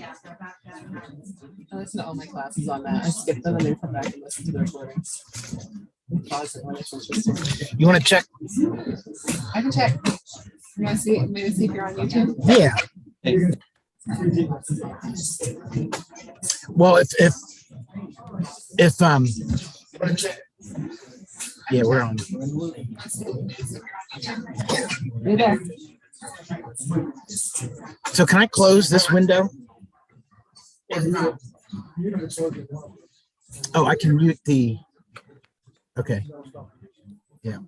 I listen to all my classes on that. I skip them and then come back and listen to the recordings. Pause it when it's interesting. You want to check? I can check. You want to see? Maybe see if you're on YouTube. Yeah. Well, if yeah, we're on. You're there. So can I close this window? Oh, I can mute the. Okay. Yeah.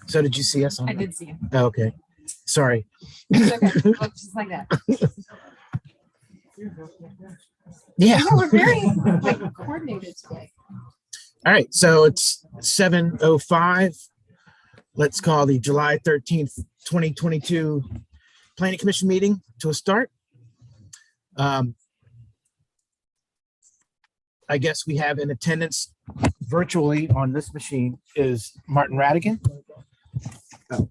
So did you see us on? I did see you. Oh, okay. Sorry. It's okay. Look just like that. Yeah. Yeah, we're very like coordinated today. All right. So it's 7:05. Let's call the July 13th, 2022 Planning Commission meeting to a start. I guess we have in attendance virtually on this machine is Martin Radigan. Oh,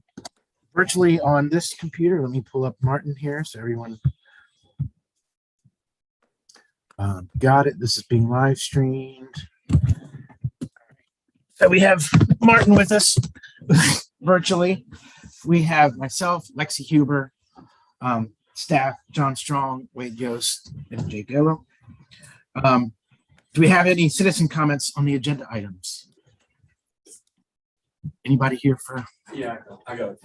virtually on this computer, let me pull up Martin here so everyone got it. This is being live streamed. So we have Martin with us virtually. We have myself, Lexi Huber, staff, John Strong, Wade Yost, and Jay Gallo. Do we have any citizen comments on the agenda items? Anybody here for? Yeah, I got it.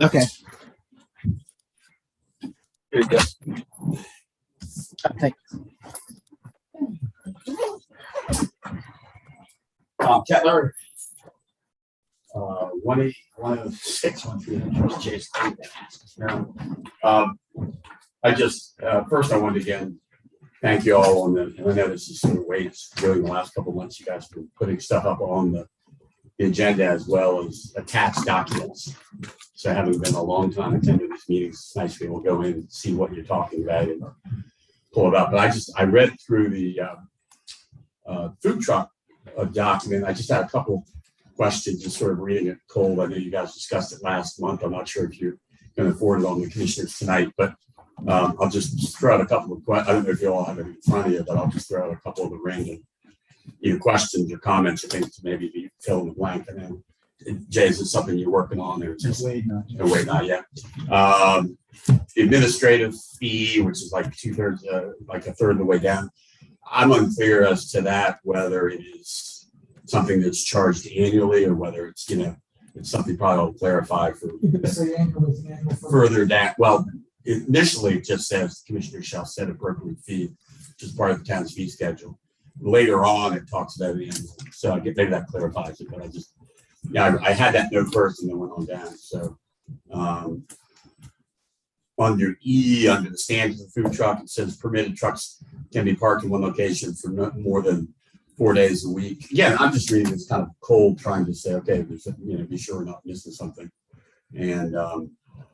Okay. Here you go. Thank Kettler. 106, Jason. I just first I wanted to again thank you all on the. And I know this is sort of ways doing the last couple of months. You guys have been putting stuff up on the agenda as well as attached documents. So having been a long time attending these meetings, it's nice to be able to go in and see what you're talking about and pull it up. But I read through the food truck document. I just had a couple questions, just sort of reading it cold. I know you guys discussed it last month. I'm not sure if you're going to forward it on the commissioners tonight, but I'll just throw out a couple of questions. I don't know if you all have it in front of you, but I'll just throw out a couple of the random either questions or comments, I think, to maybe be fill in the blank. And then, Jay, is it something you're working on or just Wait, not yet. no, wait, not yet? The administrative fee, which is like two-thirds, like a third of the way down. I'm unclear as to that, whether it is something that's charged annually or whether it's, it's something probably I'll clarify for further down. Well, initially it just says the commissioner shall set appropriate fee, which is part of the town's fee schedule. Later on, it talks about it. So I get maybe that clarifies it, but I had that note first and then went on down. So under E, under the standards of the food truck, it says permitted trucks can be parked in one location for no more than 4 days a week. Again, I'm just reading this kind of cold, trying to say, okay, there's be sure we're not missing something. And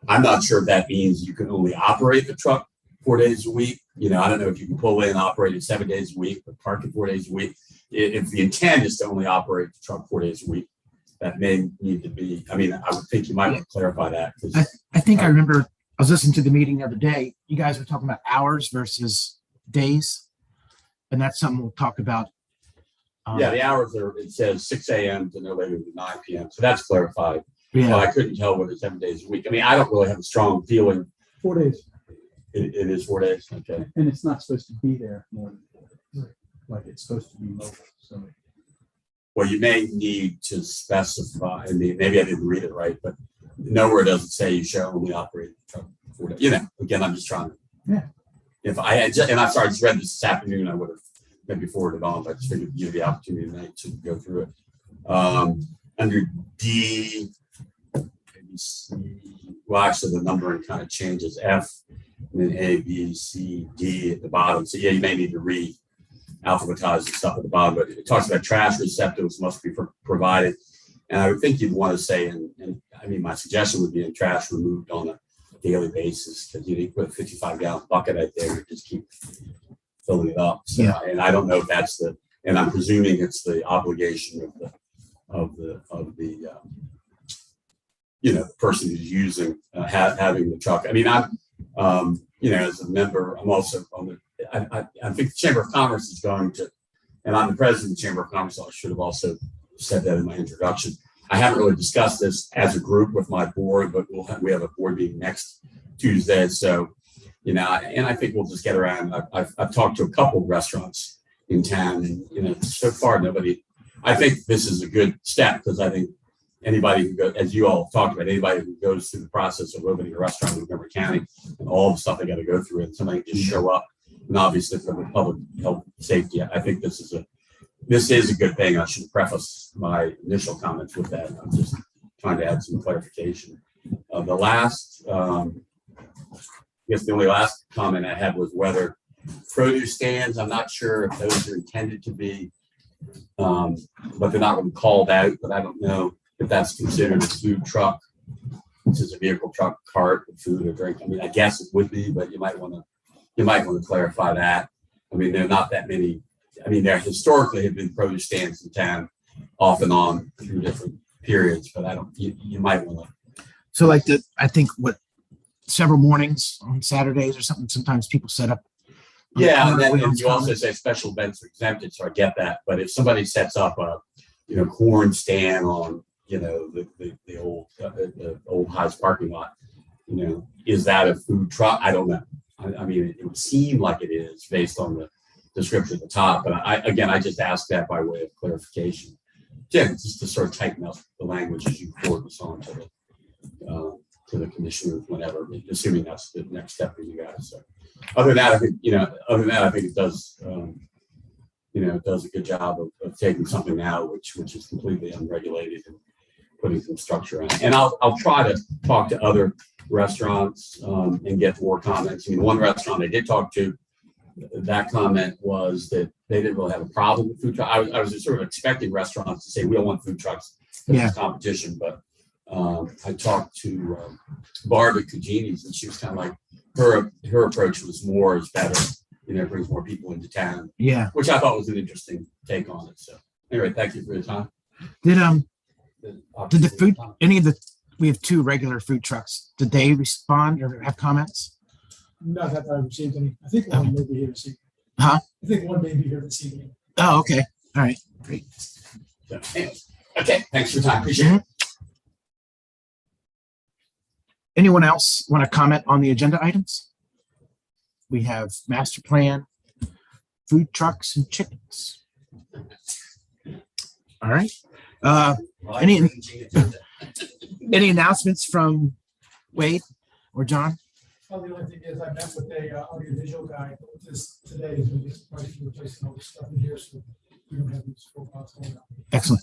I'm not sure if that means you can only operate the truck 4 days a week. I don't know if you can pull in and operate it 7 days a week, but park it 4 days a week. If the intent is to only operate the truck 4 days a week, that may need to be, I would think you might want to clarify that. I think I remember I was listening to the meeting the other day. You guys were talking about hours versus days. And that's something we'll talk about. Yeah, the hours are, it says 6 a.m. to no later than 9 p.m. So that's clarified. Yeah. But I couldn't tell whether it's 7 days a week. I don't really have a strong feeling. 4 days, It is 4 days. Okay. and it's not supposed to be there more than 4 days. Like it's supposed to be mobile, so. Well, you may need to specify, maybe I didn't read it right, but nowhere does it say you shall only operate the truck 4 days. Again, I'm just trying to. Yeah. If I had, and I'm sorry, I just read this afternoon, I would have maybe forwarded on, but I just figured give you the opportunity tonight to go through it. Under D, ABC, well, actually the numbering kind of changes, F, and then A, B, C, D at the bottom. So yeah, you may need to re-alphabetize the stuff at the bottom, but it talks about trash receptacles must be provided. And I would think you'd want to say, my suggestion would be trash removed on a daily basis, because you put a 55-gallon bucket out there and just keep filling it up. So, Yeah. And I don't know if that's and I'm presuming it's the obligation of the the person who's using having the truck. I'm as a member, I'm also on the I think the Chamber of Commerce is going to, and I'm the president of the Chamber of Commerce, so I should have also said that in my introduction. I haven't really discussed this as a group with my board, but we have a board meeting next Tuesday. So, and I think we'll just get around. I've talked to a couple of restaurants in town, and so far I think this is a good step, because I think anybody who goes, as you all talked about, anybody who goes through the process of opening a restaurant in Montgomery County and all the stuff they got to go through, and somebody just show up, and obviously for the public health safety, I think this is a good thing. I should preface my initial comments with that. I'm just trying to add some clarification. The only last comment I had was whether produce stands, I'm not sure if those are intended to be, but they're not really called out, but I don't know if that's considered a food truck. This is a vehicle, truck, cart, food or drink. I mean, I guess it would be, but you might want to clarify that. I mean, there are not that many. I mean, there historically have been produce stands in town off and on through different periods, but you might want to. So I think several mornings on Saturdays or something, sometimes people set up. Yeah, and then you also say special events are exempted, so I get that. But if somebody sets up a, corn stand on, the old Highs parking lot, is that a food truck? I don't know. I mean, it would seem like it is based on the description at the top. But I just asked that by way of clarification. Yeah, just to sort of tighten up the language as you forward this on to the commissioner, whenever, assuming that's the next step for you guys. So other than that, I think it does, it does a good job of taking something out, which is completely unregulated, and putting some structure on it. And I'll try to talk to other restaurants and get more comments. I mean, one restaurant I did talk to, that comment was that they didn't really have a problem with food trucks. I was just sort of expecting restaurants to say, we don't want food trucks because it's competition, but I talked to Barbara Cugini's, and she was kind of like, her approach was more is better, brings more people into town. Yeah. Which I thought was an interesting take on it. So anyway, thank you for your time. Did the food, we have 2 regular food trucks. Did they respond or have comments? Not that I received any. I think one may be here this evening. Huh? I think one may be here this evening. Oh, okay. All right. Great. So, anyway, okay. Thanks for your time. Appreciate it. Anyone else want to comment on the agenda items? We have master plan, food trucks, and chickens. All right. Any announcements from Wade or John? Well, the only thing is I met with a audiovisual guy just today. He's going to get some price for replacing all the stuff in here, so we don't have these full costs going up. Excellent.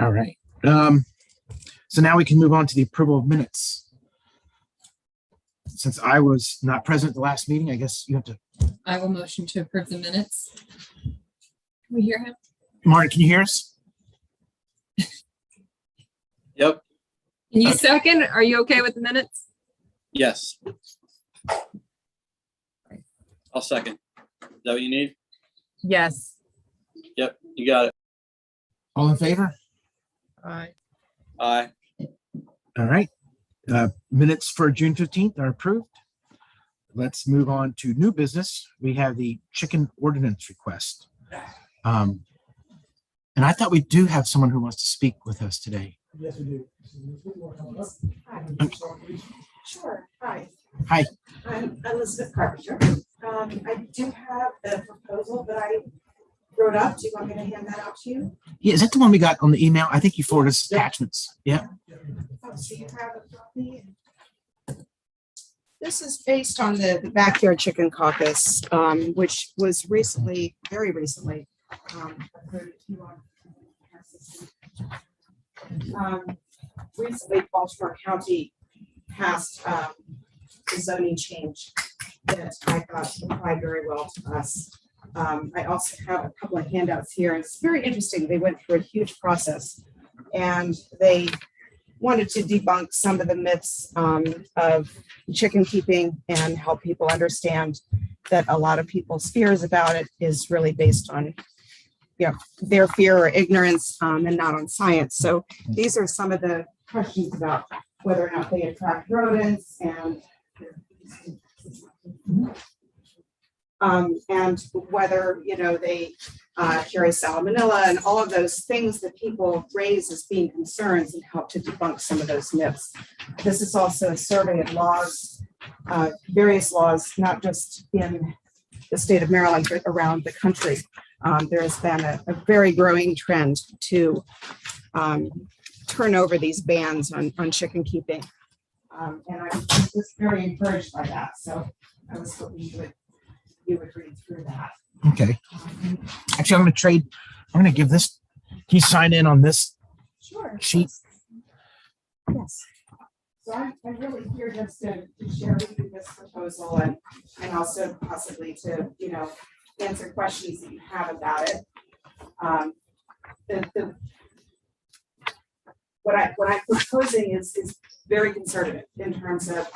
All right. So now we can move on to the approval of minutes. Since I was not present at the last meeting, I guess you have to. I will motion to approve the minutes. Can we hear him? Martin, can you hear us? Yep. Can you second? Are you okay with the minutes? Yes. I'll second. Is that what you need? Yes. Yep. You got it. All in favor? Aye. Aye. All right. Minutes for June 15th are approved. Let's move on to new business. We have the chicken ordinance request. And I thought we do have someone who wants to speak with us today. Yes, we do. Sure. Hi. Hi. I'm Elizabeth Carpenter. I do have a proposal that I wrote up. Do you want me to hand that out to you? Yeah, is that the one we got on the email? I think you forwarded us attachments. Yeah. Oh, so you have a copy? This is based on the backyard chicken caucus, which was recently, very recently, recently Baltimore County passed the zoning change that I thought applied very well to us. I also have a couple of handouts here, and it's very interesting. They went through a huge process, and they wanted to debunk some of the myths of chicken keeping and help people understand that a lot of people's fears about it is really based on their fear or ignorance and not on science. So these are some of the questions about whether or not they attract rodents, and there's And whether, they carry salmonella and all of those things that people raise as being concerns and help to debunk some of those myths. This is also a survey of laws, various laws, not just in the state of Maryland, but around the country. There has been a very growing trend to turn over these bans on chicken keeping. And I was very encouraged by that. So I was hoping you would read through that. Okay. Actually, I'm going to give this, can you sign in on this Sure. sheet? Yes. So I'm really here just to share with you this proposal and also possibly to, answer questions that you have about it. What I'm proposing is very conservative in terms of,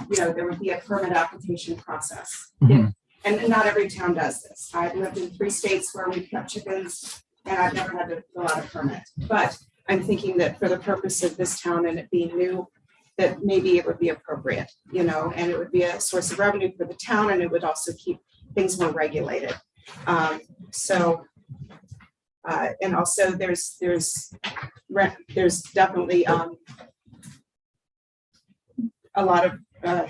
there would be a permit application process. Mhm. And not every town does this. I've lived in 3 states where we've kept chickens and I've never had to fill out a permit. But I'm thinking that for the purpose of this town and it being new, that maybe it would be appropriate, and it would be a source of revenue for the town and it would also keep things more regulated. And also there's definitely a lot of I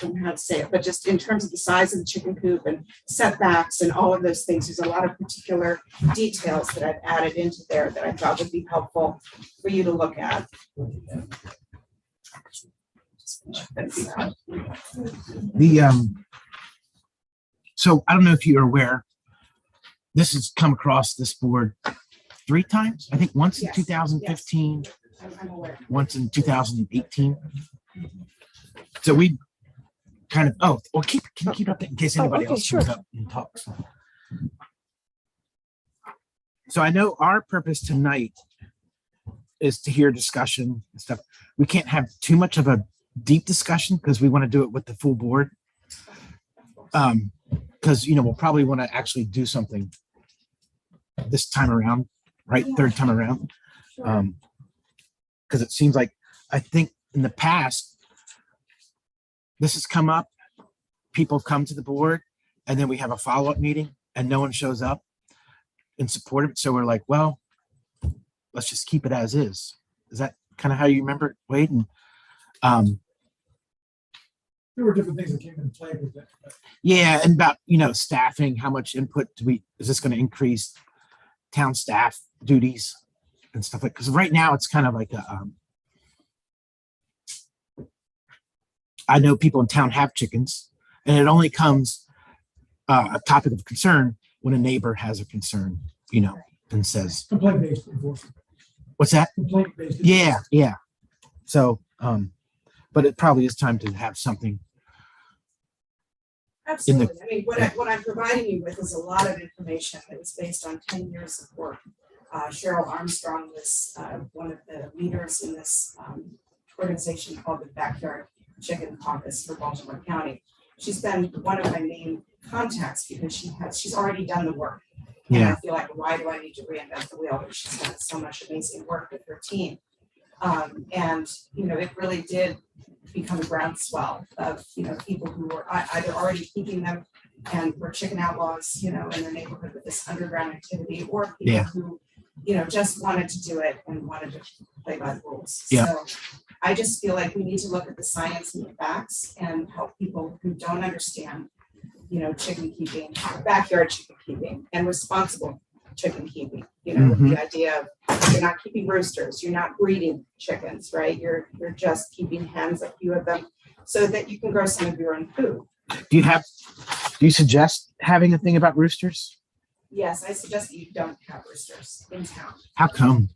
don't know how to say it, but just in terms of the size of the chicken coop and setbacks and all of those things, there's a lot of particular details that I've added into there that I thought would be helpful for you to look at. So I don't know if you're aware, this has come across this board 3 times. I think once in Yes, 2015, I'm aware. once in 2018. So we kind of, can you keep up in case anybody okay, else sure. comes up and talks. So I know our purpose tonight is to hear discussion and stuff. We can't have too much of a deep discussion because we want to do it with the full board. Because, we'll probably want to actually do something this time around, right? Yeah. 3rd time around. Sure. Because it seems like, I think in the past, this has come up, people come to the board, and then we have a follow-up meeting and no one shows up in support of it. So we're like, well, let's just keep it as is. Is that kind of how you remember it, Wade? And There were different things that came into play with that. But yeah, and about, staffing, how much input is this going to increase town staff duties and stuff like, because right now it's kind of like I know people in town have chickens and it only comes a topic of concern when a neighbor has a concern, and says, complaint-based enforcement. what's that? Complaint-based. Yeah. So, but it probably is time to have something. Absolutely. I mean, what I'm providing you with is a lot of information that was based on 10 years of work. Cheryl Armstrong was one of the leaders in this organization called the Backyard Chicken Caucus for Baltimore County. She's been one of my main contacts because she's already done the work. And Yeah. I feel like, why do I need to reinvent the wheel? But she's done so much amazing work with her team. And, it really did become a groundswell of, people who were either already keeping them and were chicken outlaws, in their neighborhood with this underground activity, or people Yeah. who, just wanted to do it and wanted to play by the rules. Yeah. So I just feel like we need to look at the science and the facts and help people who don't understand, chicken keeping, backyard chicken keeping, and responsible chicken keeping. Mhm. The idea of you're not keeping roosters, you're not breeding chickens, right? You're just keeping hens, a few of them, so that you can grow some of your own food. Do you suggest having a thing about roosters? Yes, I suggest that you don't have roosters in town. How come?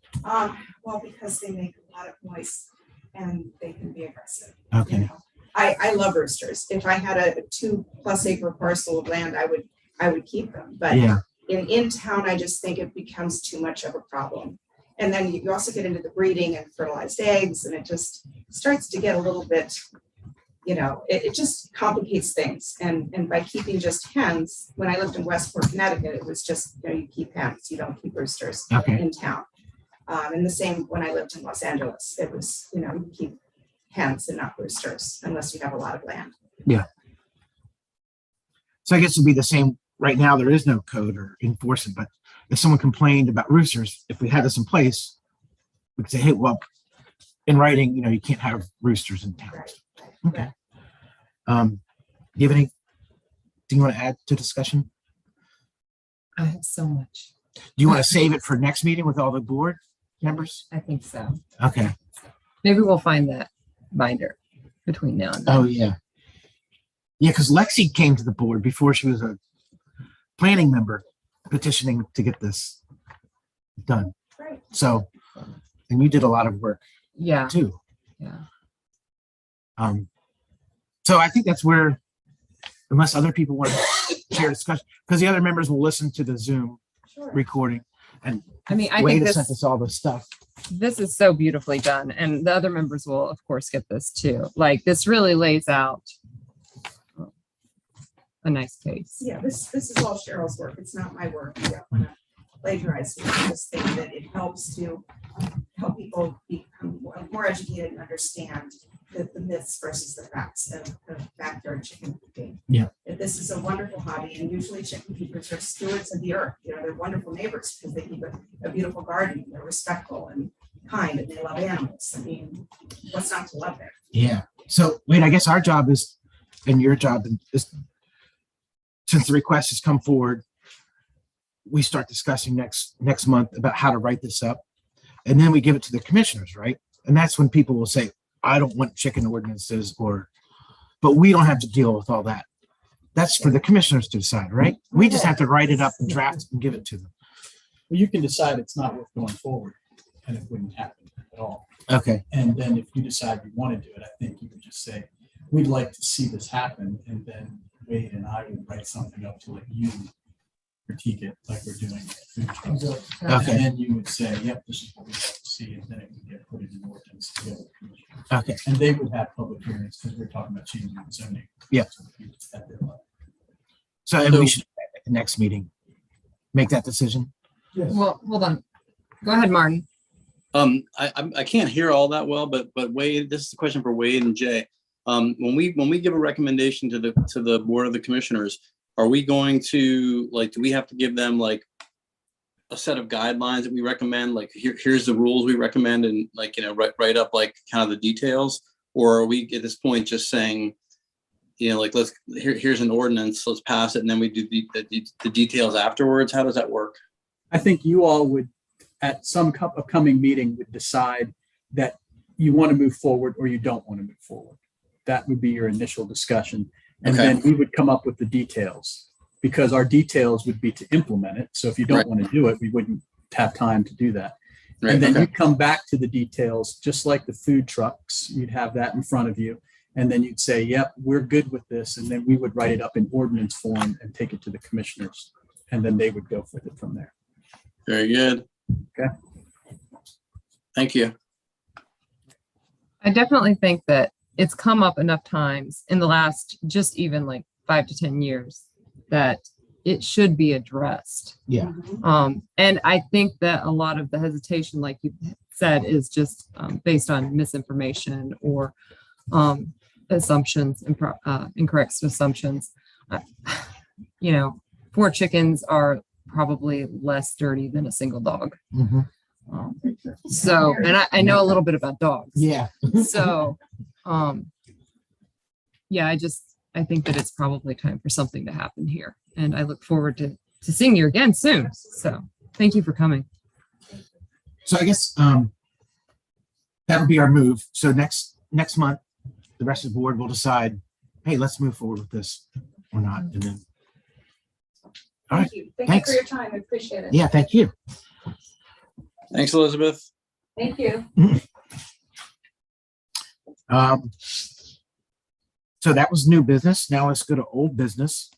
Well, because they make a lot of noise and they can be aggressive. Okay. I love roosters. If I had a 2+ acre parcel of land, I would keep them. But Yeah. in town, I just think it becomes too much of a problem. And then you also get into the breeding and fertilized eggs, and it just starts to get a little bit, it just complicates things. And by keeping just hens, when I lived in Westport, Connecticut, it was just, you keep hens, you don't keep roosters Okay. in town. And the same when I lived in Los Angeles, it was, you keep hens and not roosters unless you have a lot of land. So I guess it'd be the same. Right now, there is no code or enforcement, but if someone complained about roosters, if we had this in place, we could say, hey, well, in writing, you can't have roosters in town. Right. Okay. Do you have anything you want to add to discussion? I have so much. Do you want to save it for next meeting with all the board members? I think so. Okay. Maybe we'll find that binder between now and then. Oh, yeah. Yeah, because Lexi came to the board before she was a planning member petitioning to get this done. Right. So, and you did a lot of work Yeah, too. yeah. So I think that's where, unless other people want to share discussion, because the other members will listen to the Zoom Sure. recording and I mean, I Wade think has sent this, us all this stuff. this is so beautifully done, and the other members will, of course, get this too. Like, this really lays out a nice case. Yeah, this is all Cheryl's work. It's not my work. I don't want to plagiarize it. I just think that it helps to help people become more educated and understand the myths versus the facts of backyard chicken cooping. Yeah. That this is a wonderful hobby, and usually chicken keepers are stewards of the earth. They're wonderful neighbors because they keep a beautiful garden. They're respectful and kind, and they love animals. I mean, what's not to love there? Yeah. So Wade, I guess our job is, and your job is, since the request has come forward, we start discussing next month about how to write this up. And then we give it to the commissioners, right? And that's when people will say, I don't want chicken ordinances but we don't have to deal with all that. That's for the commissioners to decide, right? We just have to write it up and draft it and give it to them. Well, you can decide it's not worth going forward and it wouldn't happen at all. Okay. And then if you decide you want to do it, I think you would just say, we'd like to see this happen. And then Wade and I would write something up to let you critique it like we're doing food trucks. And Okay. then you would say, yep, this is what we like to see. And then it would get put in an ordinance to the other commissioners. Okay. And they would have public hearings because we're talking about changing the zoning. Yeah. At their level. So and we should, at the next meeting, make that decision. Yes. Well, hold on. Go ahead, Martin. I can't hear all that well, but Wade, this is a question for Wade and Jay. When we give a recommendation to the Board of the Commissioners, are we going to, like, do we have to give them like a set of guidelines that we recommend? Like, here's the rules we recommend, and like, write up like kind of the details? Or are we at this point just saying, like, here's an ordinance, let's pass it, and then we do the details afterwards? How does that work? I think you all would, at some upcoming meeting, would decide that you want to move forward or you don't want to move forward. That would be your initial discussion. And Okay. then we would come up with the details, because our details would be to implement it. So if you don't Right. want to do it, we wouldn't have time to do that. Right, And then okay. you come back to the details, just like the food trucks, you'd have that in front of you. And then you'd say, yep, we're good with this. And then we would write it up in ordinance form and take it to the commissioners. And then they would go with it from there. Very good. Okay. Thank you. I definitely think that it's come up enough times in the last just even like 5 to 10 years that it should be addressed. Yeah. And I think that a lot of the hesitation, like you said, is just based on misinformation or assumptions, incorrect assumptions. Uh, 4 chickens are probably less dirty than a single dog. Mhm. So, and I know a little bit about dogs. Yeah. So, yeah, I think that it's probably time for something to happen here. And I look forward to seeing you again soon. So thank you for coming. So I guess that'll be our move. So next month, the rest of the board will decide, hey, let's move forward with this or not. And then, all right. Thank you. Thank Thanks. you for your time. I appreciate it. Yeah, thank you. Thanks, Elizabeth. Thank you. So that was new business. Now let's go to old business.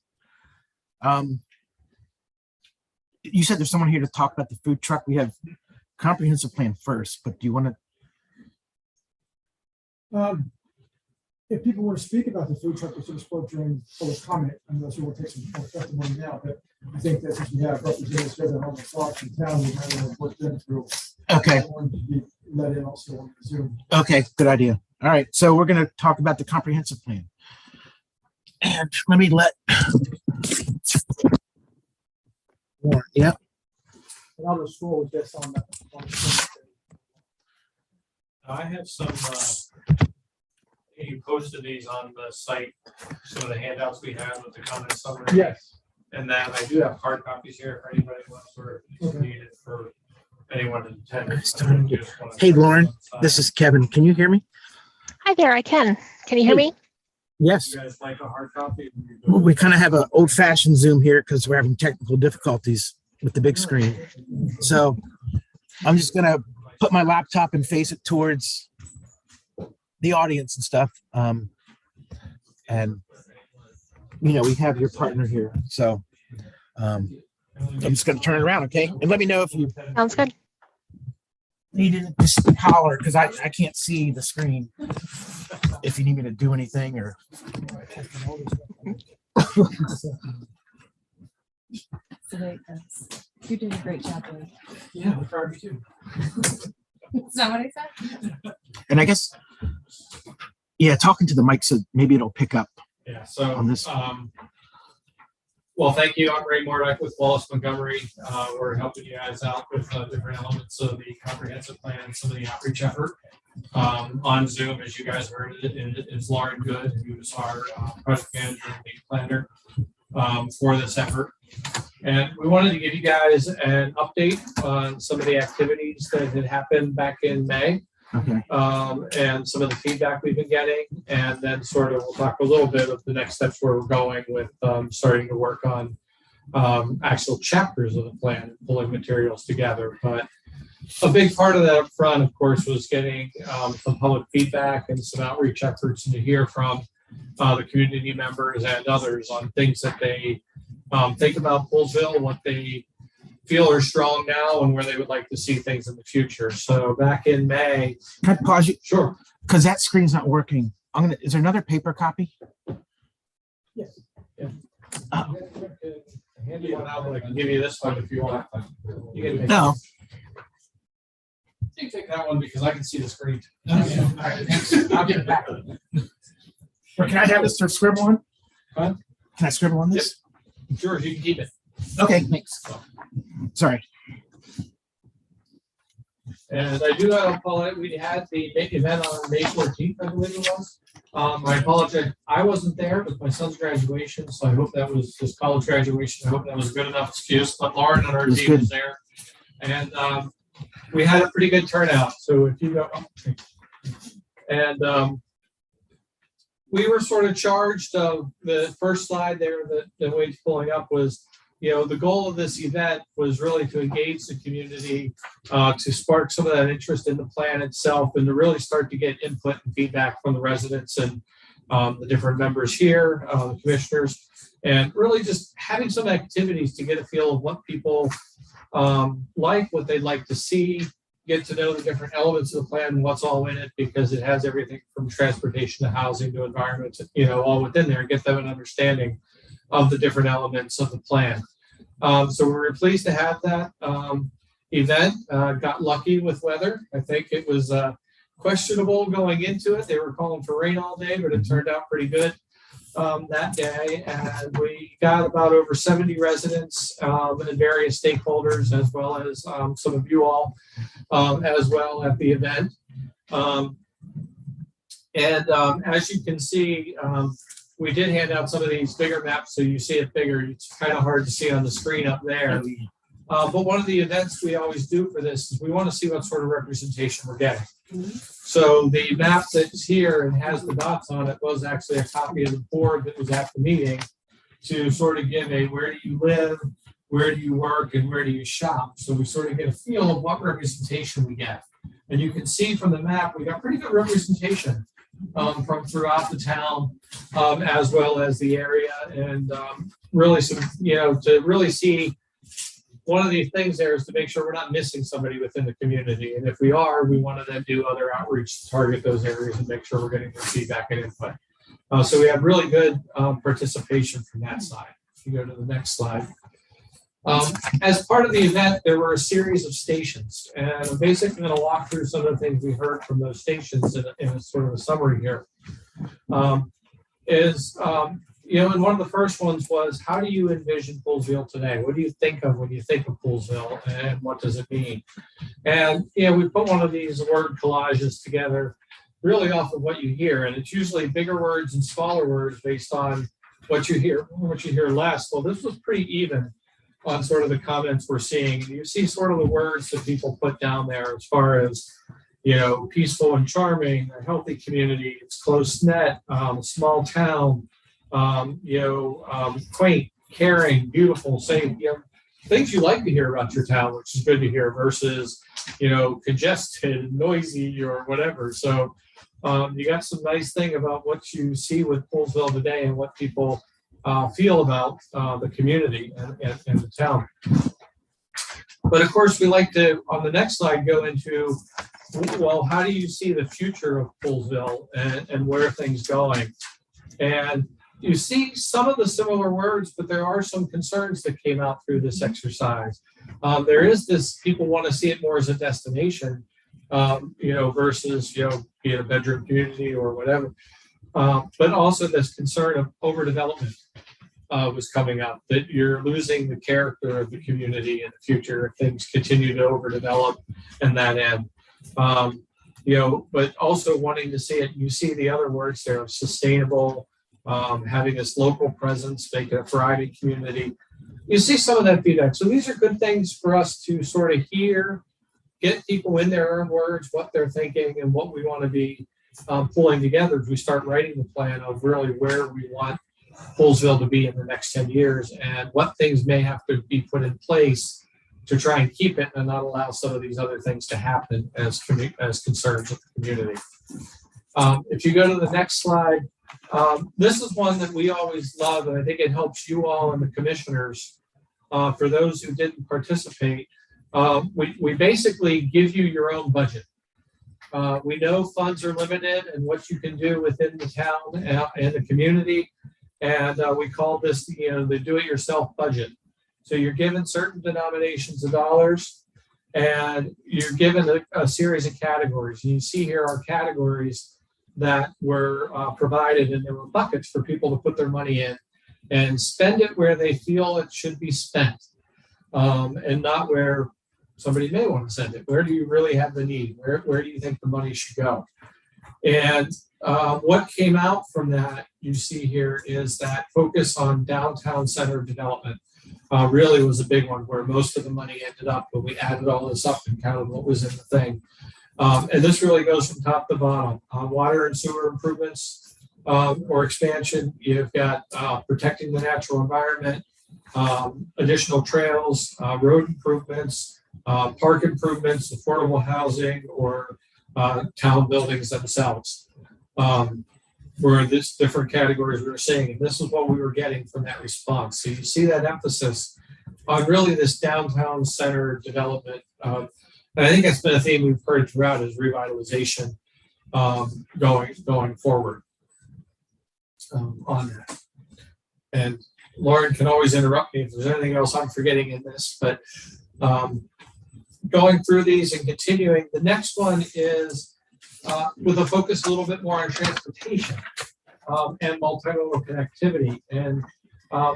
You said there's someone here to talk about the food truck. We have comprehensive plan first, but do you want to? If people want to speak about the food truck, we should have spoke during public comment, unless you want to take some testimony now, but I think that since we have representatives here that are on the thoughts in town, we might want to work them through. Okay. I wanted to be let in also on Zoom. Okay, good idea. All right, so we're going to talk about the comprehensive plan. And let me let Warren, yeah. And I'll just scroll with this on the. I have some, you posted these on the site, some of the handouts we have with the comment summary. Yes. And then I do have hard copies here for anybody who wants or if it's Okay. needed for anyone in attendance. Hey, Lauren, this is Kevin. Can you hear me? Hi there, I can. Can you hear me? Yes. You guys like a hard copy? Well, we kind of have an old fashioned Zoom here because we're having technical difficulties with the big screen. So I'm just going to put my laptop and face it towards the audience and stuff. And, you know, we have your partner here. So I'm just going to turn it around. Okay. And let me know if you Sounds good. need to just holler because I can't see the screen if you need me to do anything or. So wait, you did a great job. Lloyd. Yeah, the card too. Is that what I said? And I guess, yeah, talking to the mic, so maybe it'll pick up. Yeah, so, On this. Well, thank you. I'm Ray Murdoch with Wallace Montgomery. We're helping you guys out with different elements of the comprehensive plan and some of the outreach effort. On Zoom, as you guys heard, it's Lauren Good, who's our project manager and lead planner for this effort. And we wanted to give you guys an update on some of the activities that had happened back in May. Okay. And some of the feedback we've been getting, and then sort of we'll talk a little bit of the next steps where we're going with starting to work on actual chapters of the plan and pulling materials together. But a big part of that up front, of course, was getting some public feedback and some outreach efforts and to hear from the community members and others on things that they think about Poolesville, what they feel are strong now and where they would like to see things in the future. So back in May. Can I pause you? Sure. Because that screen's not working. Is there another paper copy? Yes. Yeah. Hand you one out, but I can give you this one if you want. You can No. You can take that one because I can see the screen. Okay. All right, thanks. I'll get it back. Or can I have this to scribble on? Huh? Can I scribble on this? Sure, you can keep it. Okay, thanks. Sorry. And I do apologize, we had the big event on May 14th, I believe it was. I apologize, I wasn't there, it was my son's graduation, so I hope that was his college graduation. I hope that was a good enough excuse, but Lauren and our team was there. And we had a pretty good turnout, so if you go, and we were sort of charged, the first slide there that Wade's pulling up was, you know, the goal of this event was really to engage the community, to spark some of that interest in the plan itself, and to really start to get input and feedback from the residents and the different members here, the commissioners, and really just having some activities to get a feel of what people like, what they'd like to see, get to know the different elements of the plan and what's all in it, because it has everything from transportation to housing to environment, you know, all within there, and get them an understanding of the different elements of the plan. So we were pleased to have that event. Got lucky with weather. I think it was questionable going into it. They were calling for rain all day, but it turned out pretty good that day. And we got about over 70 residents and various stakeholders, as well as some of you all as well at the event. As you can see, we did hand out some of these bigger maps, so you see it bigger. It's kind of hard to see on the screen up there. But one of the events we always do for this is we want to see what sort of representation we're getting. So the map that's here and has the dots on it was actually a copy of the board that was at the meeting to sort of give a where do you live, where do you work, and where do you shop. So we sort of get a feel of what representation we get. And you can see from the map, we got pretty good representation from throughout the town, as well as the area, and really some, you know, to really see one of the things there is to make sure we're not missing somebody within the community. And if we are, we want to then do other outreach to target those areas and make sure we're getting their feedback and input. So we have really good participation from that side. If you go to the next slide. As part of the event, there were a series of stations, and I'm basically going to walk through some of the things we heard from those stations in a sort of a summary here. And one of the first ones was, how do you envision Poolsville today? What do you think of when you think of Poolsville, and what does it mean? And, we put one of these word collages together really off of what you hear. And it's usually bigger words and smaller words based on what you hear less. Well, this was pretty even on sort of the comments we're seeing. You see sort of the words that people put down there as far as, peaceful and charming, a healthy community, it's close knit, small town, quaint, caring, beautiful, safe, things you like to hear about your town, which is good to hear, versus, congested, noisy, or whatever. So you got some nice thing about what you see with Poolsville today and what people feel about the community and the town. But of course, we like to, on the next slide, go into, well, how do you see the future of Poolsville and where things going? And you see some of the similar words, but there are some concerns that came out through this exercise. There is this, people want to see it more as a destination, versus, be it a bedroom community or whatever. But also this concern of overdevelopment was coming up, that you're losing the character of the community in the future if things continue to overdevelop and that end. But also wanting to see it, you see the other words there, sustainable, having this local presence, make it a thriving community. You see some of that feedback. So these are good things for us to sort of hear, get people in their own words, what they're thinking and what we want to be pulling together as we start writing the plan of really where we want Poolsville to be in the next 10 years and what things may have to be put in place to try and keep it and not allow some of these other things to happen as concerns of the community. If you go to the next slide, this is one that we always love, and I think it helps you all and the commissioners. For those who didn't participate, we basically give you your own budget. We know funds are limited and what you can do within the town and the community, and we call this the do-it-yourself budget. So you're given certain denominations of dollars, and you're given a series of categories. And you see here our categories that were provided, and there were buckets for people to put their money in and spend it where they feel it should be spent, and not where somebody may want to send it. Where do you really have the need? Where do you think the money should go? And what came out from that, you see here, is that focus on downtown center development really was a big one, where most of the money ended up, but we added all this up and counted what was in the thing. And this really goes from top to bottom. Water and sewer improvements or expansion, you've got protecting the natural environment, additional trails, road improvements, park improvements, affordable housing, or town buildings themselves. Were this different categories we were seeing, and this is what we were getting from that response. So you see that emphasis on really this downtown center development. And I think that's been a theme we've heard throughout, is revitalization going forward on that. And Lauren can always interrupt me if there's anything else I'm forgetting in this, but going through these and continuing, the next one is with a focus a little bit more on transportation and multimodal connectivity, and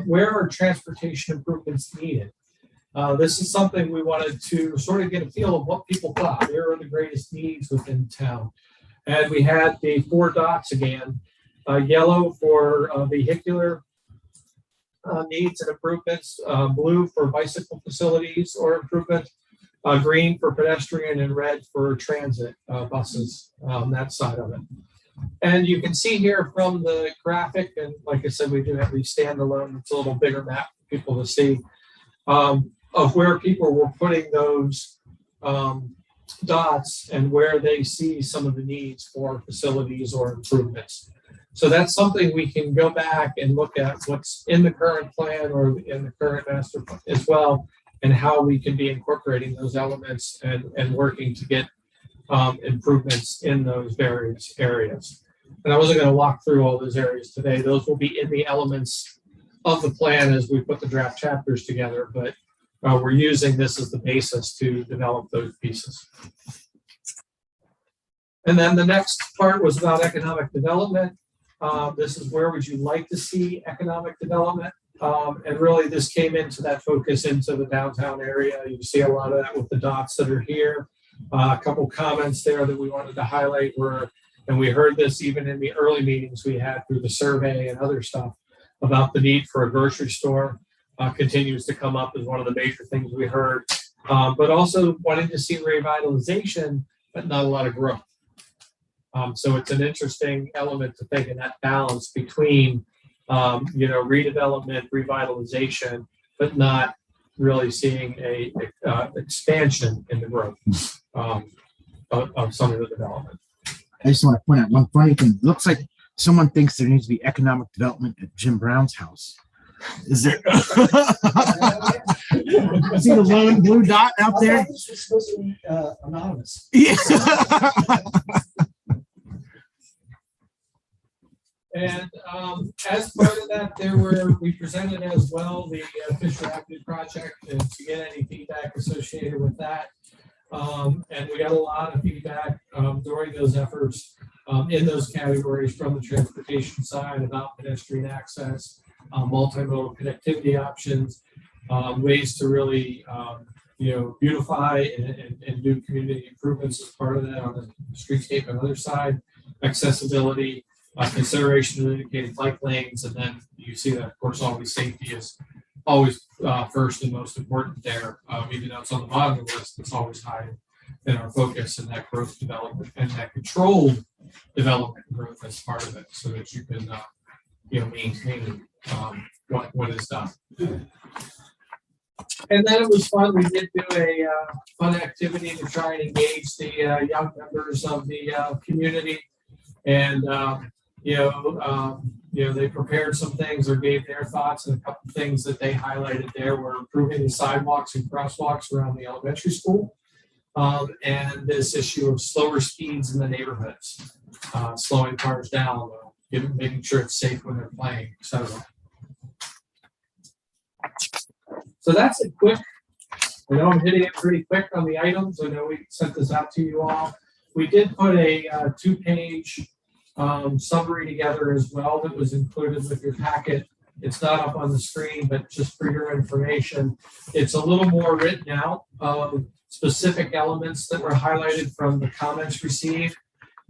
where are transportation improvements needed? This is something we wanted to sort of get a feel of what people thought. Where are the greatest needs within town? And we had the 4 dots again, yellow for vehicular needs and improvements, blue for bicycle facilities or improvement, green for pedestrian, and red for transit buses, that side of it. And you can see here from the graphic, and like I said, we do have these standalone, it's a little bigger map for people to see, of where people were putting those dots and where they see some of the needs for facilities or improvements. So that's something we can go back and look at what's in the current plan or in the current master plan as well, and how we can be incorporating those elements and working to get improvements in those various areas. And I wasn't going to walk through all those areas today. Those will be in the elements of the plan as we put the draft chapters together, but we're using this as the basis to develop those pieces. And then the next part was about economic development. This is where would you like to see economic development? And really this came into that focus into the downtown area. You see a lot of that with the dots that are here. A couple comments there that we wanted to highlight were, and we heard this even in the early meetings we had through the survey and other stuff about the need for a grocery store continues to come up as one of the major things we heard. But also wanting to see revitalization, but not a lot of growth. So it's an interesting element to think in that balance between, redevelopment, revitalization, but not really seeing a expansion in the growth of some of the development. I just want to point out one funny thing. It looks like someone thinks there needs to be economic development at Jim Brown's house. Is there? See the lone blue dot out there? This was supposed to be anonymous. Yeah. And as part of that, we presented as well the Fisher Avenue project and to get any feedback associated with that. And we got a lot of feedback during those efforts in those categories from the transportation side about pedestrian access, multimodal connectivity options, ways to really beautify and do community improvements as part of that on the streetscape and other side, accessibility, consideration of indicated bike lanes, and then you see that, of course, always safety is always first and most important there. Even though it's on the bottom of the list, it's always high in our focus, and that growth development and that controlled development growth as part of it, so that you can maintain what is done. And then it was fun. We did do a fun activity to try and engage the young members of the community, and they prepared some things or gave their thoughts, and a couple of things that they highlighted there were improving the sidewalks and crosswalks around the elementary school, and this issue of slower speeds in the neighborhoods, slowing cars down, making sure it's safe when they're playing, etc. So that's a quick, I know I'm hitting it pretty quick on the items. I know we sent this out to you all. We did put a 2-page summary together as well that was included with your packet. It's not up on the screen, but just for your information, it's a little more written out, specific elements that were highlighted from the comments received.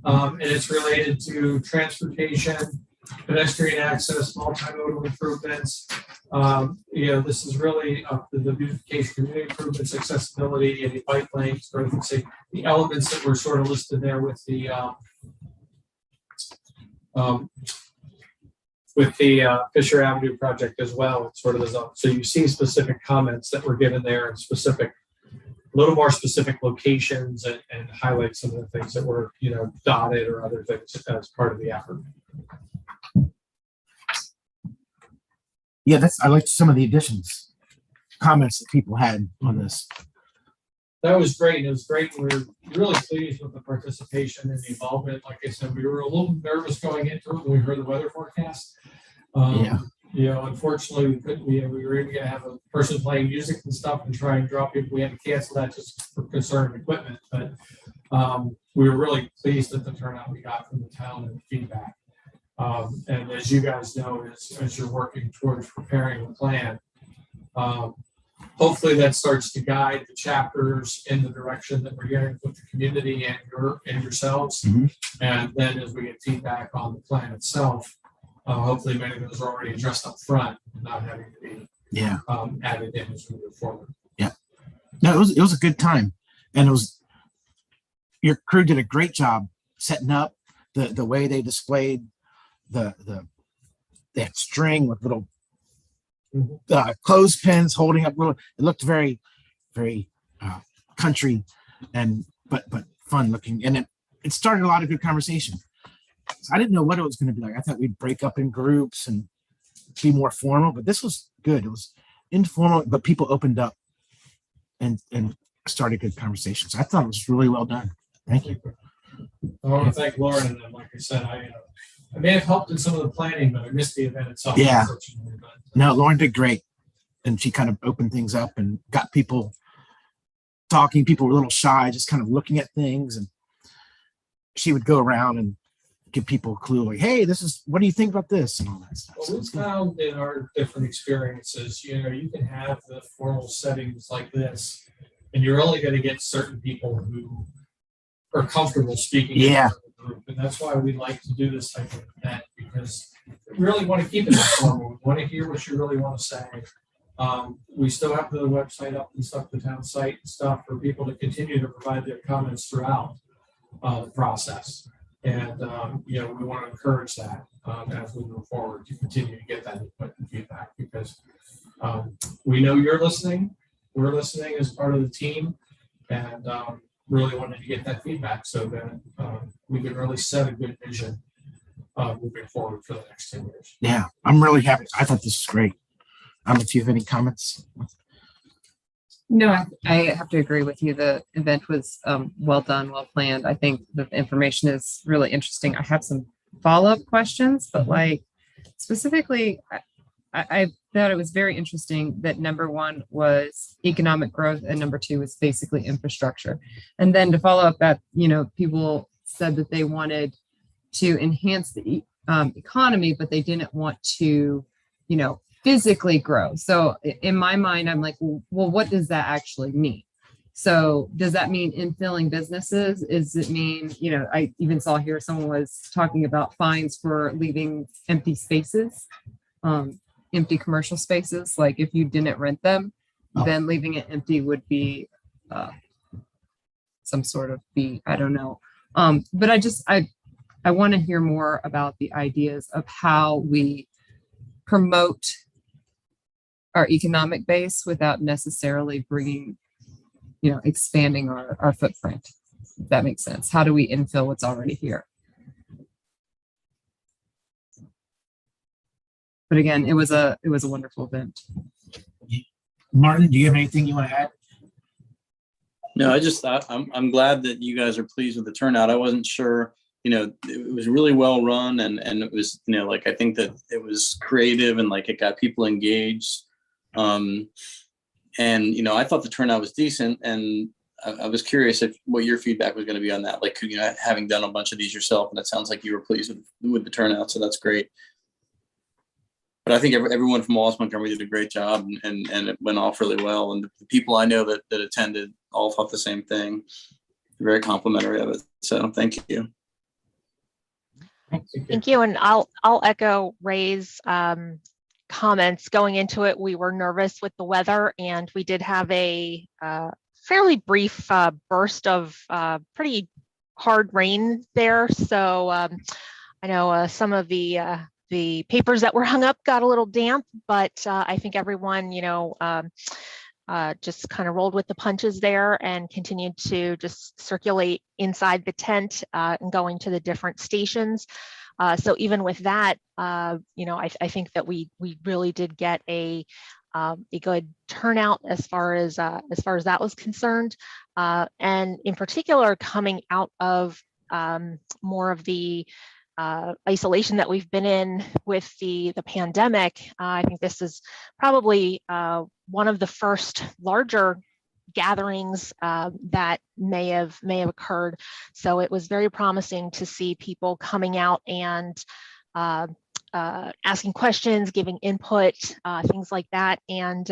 And it's related to transportation, pedestrian access, multimodal improvements. This is really the beautification, community improvements, accessibility, any bike lanes, growth and safety, the elements that were sort of listed there with the Fisher Avenue project as well. It's sort of so you see specific comments that were given there and specific, a little more specific locations and highlight some of the things that were, dotted or other things as part of the effort. Yeah, I liked some of the additions, comments that people had on this. That was great. It was great. We were really pleased with the participation and the involvement. Like I said, we were a little nervous going into it when we heard the weather forecast. Unfortunately, we couldn't. We were even going to have a person playing music and stuff and try and draw people. We had to cancel that just for concern of equipment. But we were really pleased at the turnout we got from the town and the feedback. And as you guys know, as you're working towards preparing a plan, hopefully that starts to guide the chapters in the direction that we're getting with the community and yourselves. Mm-hmm. And then as we get feedback on the plan itself, hopefully many of those are already addressed up front and not having to be added in as we move forward. Yeah. No, it was a good time. And your crew did a great job setting up the way they displayed that string with little clothespins holding up little. It looked very, very country but fun looking, and it started a lot of good conversation. So I didn't know what it was going to be like. I thought we'd break up in groups and be more formal, but this was good. It was informal, but people opened up and started good conversations. I thought it was really well done. Thank you. I want to thank Lauren, and then, like I said, I may have helped in some of the planning, but I missed the event itself. Yeah. No, Lauren did great. And she kind of opened things up and got people talking. People were a little shy, just kind of looking at things. And she would go around and give people a clue, like, hey, this is, what do you think about this and all that stuff. Well, So we it's good. found in our different experiences, you can have the formal settings like this, and you're only going to get certain people who are comfortable speaking. in Yeah. the group. And that's why we like to do this type of event, because we really want to keep it informal. We want to hear what you really want to say. We still have the website up and stuff, the town site and stuff for people to continue to provide their comments throughout the process. And, we want to encourage that as we move forward to continue to get that input and feedback, because we know you're listening. We're listening as part of the team, and really wanted to get that feedback so that we can really set a good vision moving forward for the next 10 years. Yeah, I'm really happy. I thought this was great. I don't know if you have any comments. No, I have to agree with you. The event was well done, well planned. I think the information is really interesting. I have some follow-up questions, but like specifically, I thought it was very interesting that number one was economic growth and number two was basically infrastructure. And then to follow up that, people said that they wanted to enhance the economy, but they didn't want to, physically grow. So in my mind, I'm like, well, what does that actually mean? So does that mean infilling businesses? Does it mean, I even saw here someone was talking about fines for leaving empty spaces, empty commercial spaces. Like if you didn't rent them, then leaving it empty would be some sort of fee. I don't know. But I want to hear more about the ideas of how we promote our economic base without necessarily bringing, expanding our footprint. If that makes sense. How do we infill what's already here? But again, it was a wonderful event. Martin, do you have anything you want to add? No, I'm glad that you guys are pleased with the turnout. I wasn't sure, it was really well run and it was, I think that it was creative and like it got people engaged. And I thought the turnout was decent, and I was curious what your feedback was going to be on that. Like, having done a bunch of these yourself, and it sounds like you were pleased with the turnout, so that's great. But I think everyone from Wallace Montgomery did a great job, and it went off really well. And the people I know that attended all thought the same thing. Very complimentary of it. So thank you. Thank you. And I'll echo Ray's comments. Going into it, we were nervous with the weather, and we did have a fairly brief burst of pretty hard rain there. So I know some of the papers that were hung up got a little damp, but I think everyone, just kind of rolled with the punches there and continued to just circulate inside the tent and going to the different stations. So even with that, I think that we really did get a good turnout as far as that was concerned, and in particular coming out of more of the isolation that we've been in with the pandemic. I think this is probably one of the first larger gatherings that may have occurred. So it was very promising to see people coming out and asking questions, giving input, things like that. And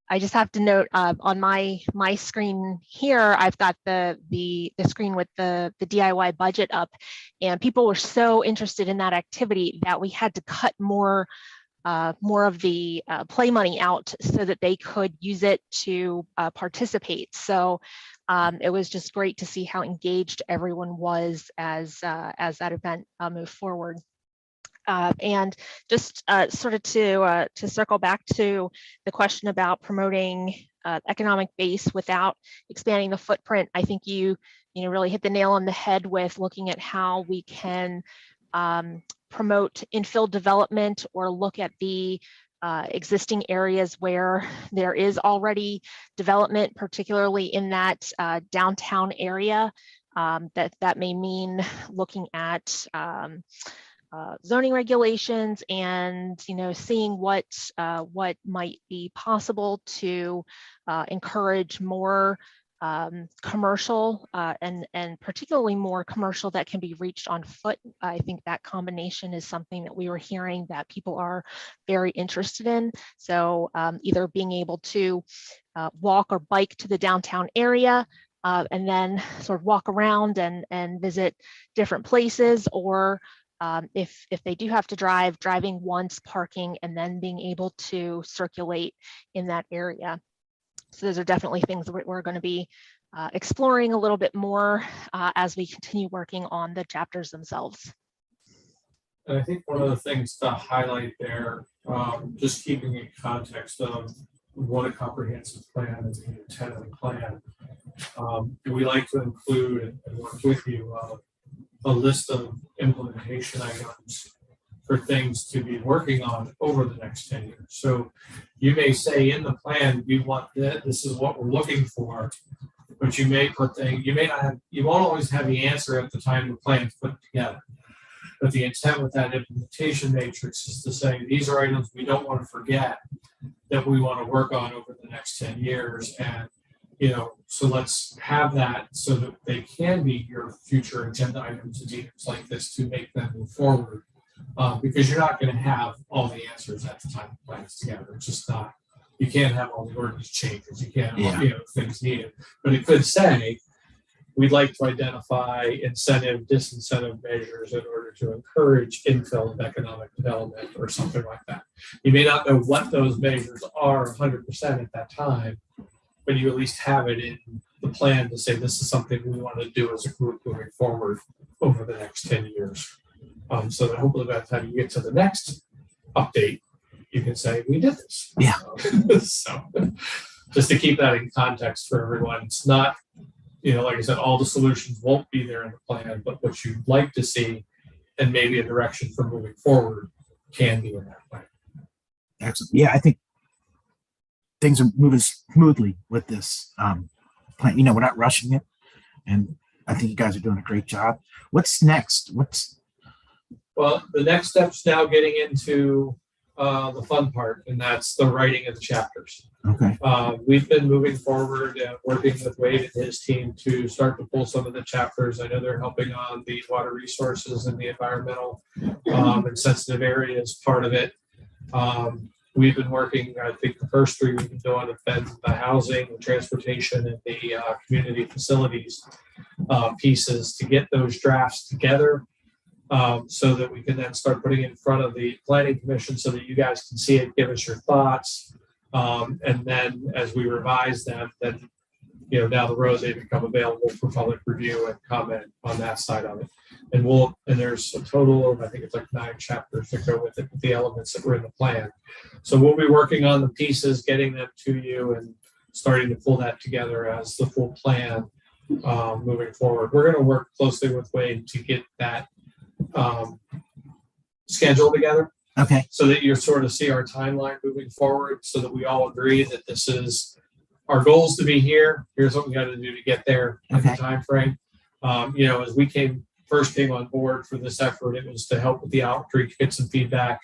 I just have to note on my screen here, I've got the screen with the DIY budget up, and people were so interested in that activity that we had to cut more of the play money out so that they could use it to participate. So it was just great to see how engaged everyone was as that event moved forward. And just sort of to circle back to the question about promoting economic base without expanding the footprint, I think you really hit the nail on the head with looking at how we can promote infill development or look at the existing areas where there is already development, particularly in that downtown area. That may mean looking at zoning regulations and seeing what might be possible to encourage more commercial and particularly more commercial that can be reached on foot. I think that combination is something that we were hearing that people are very interested in. So either being able to walk or bike to the downtown area and then sort of walk around and visit different places, or if they do have to drive, driving once, parking, and then being able to circulate in that area. So those are definitely things that we're going to be exploring a little bit more as we continue working on the chapters themselves. And I think one of the things to highlight there, just keeping in context of what a comprehensive plan is, the intent of the plan, we like to include and work with you a list of implementation items for things to be working on over the next 10 years. So you may say in the plan, we want this is what we're looking for, but you may put things, you won't always have the answer at the time the plan's put together. But the intent with that implementation matrix is to say, these are items we don't want to forget that we want to work on over the next 10 years. And, so let's have that so that they can be your future agenda items and meetings like this to make them move forward. Because you're not going to have all the answers at the time the plan is together. It's just not, you can't have all the ordinance changes. You can't have things needed. But it could say, we'd like to identify incentive, disincentive measures in order to encourage infill of economic development or something like that. You may not know what those measures are 100% at that time, but you at least have it in the plan to say this is something we want to do as a group moving forward over the next 10 years. So that hopefully by the time you get to the next update, you can say, we did this. Yeah. So just to keep that in context for everyone, it's not, like I said, all the solutions won't be there in the plan, but what you'd like to see and maybe a direction for moving forward can be in that plan. Excellent. Yeah, I think things are moving smoothly with this plan. We're not rushing it, and I think you guys are doing a great job. What's next? Well, the next step's now getting into the fun part, and that's the writing of the chapters. Okay. We've been moving forward and working with Wade and his team to start to pull some of the chapters. I know they're helping on the water resources and the environmental and sensitive areas part of it. We've been working, I think the first three we've been doing have been the housing, the transportation, and the community facilities pieces to get those drafts together. So that we can then start putting it in front of the planning commission so that you guys can see it, give us your thoughts. And then as we revise them, then, down the road, they become available for public review and comment on that side of it. And there's a total of, I think it's like 9 chapters that go with it, with the elements that were in the plan. So we'll be working on the pieces, getting them to you and starting to pull that together as the full plan moving forward. We're going to work closely with Wade to get that schedule together. Okay. So that you sort of see our timeline moving forward, so that we all agree that this is our goals to be here. Here's what we got to do to get there in the time frame. As we first came on board for this effort, it was to help with the outreach, get some feedback.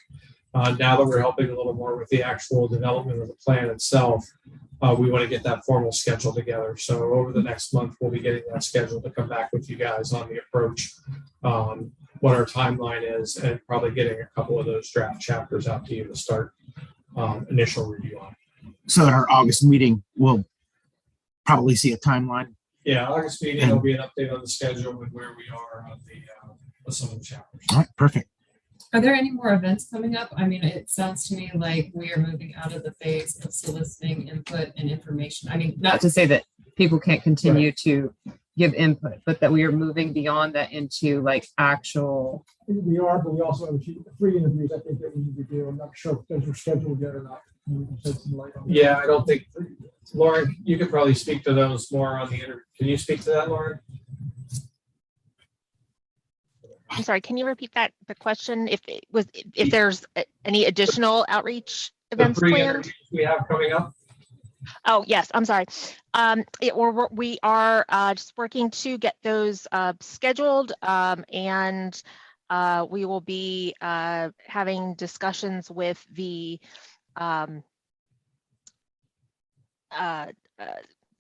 Now that we're helping a little more with the actual development of the plan itself, we want to get that formal schedule together. So over the next month, we'll be getting that schedule to come back with you guys on the approach, what our timeline is, and probably getting a couple of those draft chapters out to you to start initial review on. So at our August meeting, we'll probably see a timeline. Yeah, August meeting, there'll be an update on the schedule and where we are on some of the chapters. All right, perfect. Are there any more events coming up? I mean, it sounds to me like we are moving out of the phase of soliciting input and information. I mean, not to say that people can't continue to give input, but that we are moving beyond that into like actual. We are, but we also have 3 interviews I think that we need to do. I'm not sure if those are scheduled yet or not. We can shed some light on that. Yeah, I don't think, Lauren, you could probably speak to those more on the interview. Can you speak to that, Lauren? I'm sorry, can you repeat the question? If there's any additional outreach events The 3 planned? interviews we have coming up. Oh, yes, I'm sorry. We are just working to get those scheduled, and we will be having discussions with the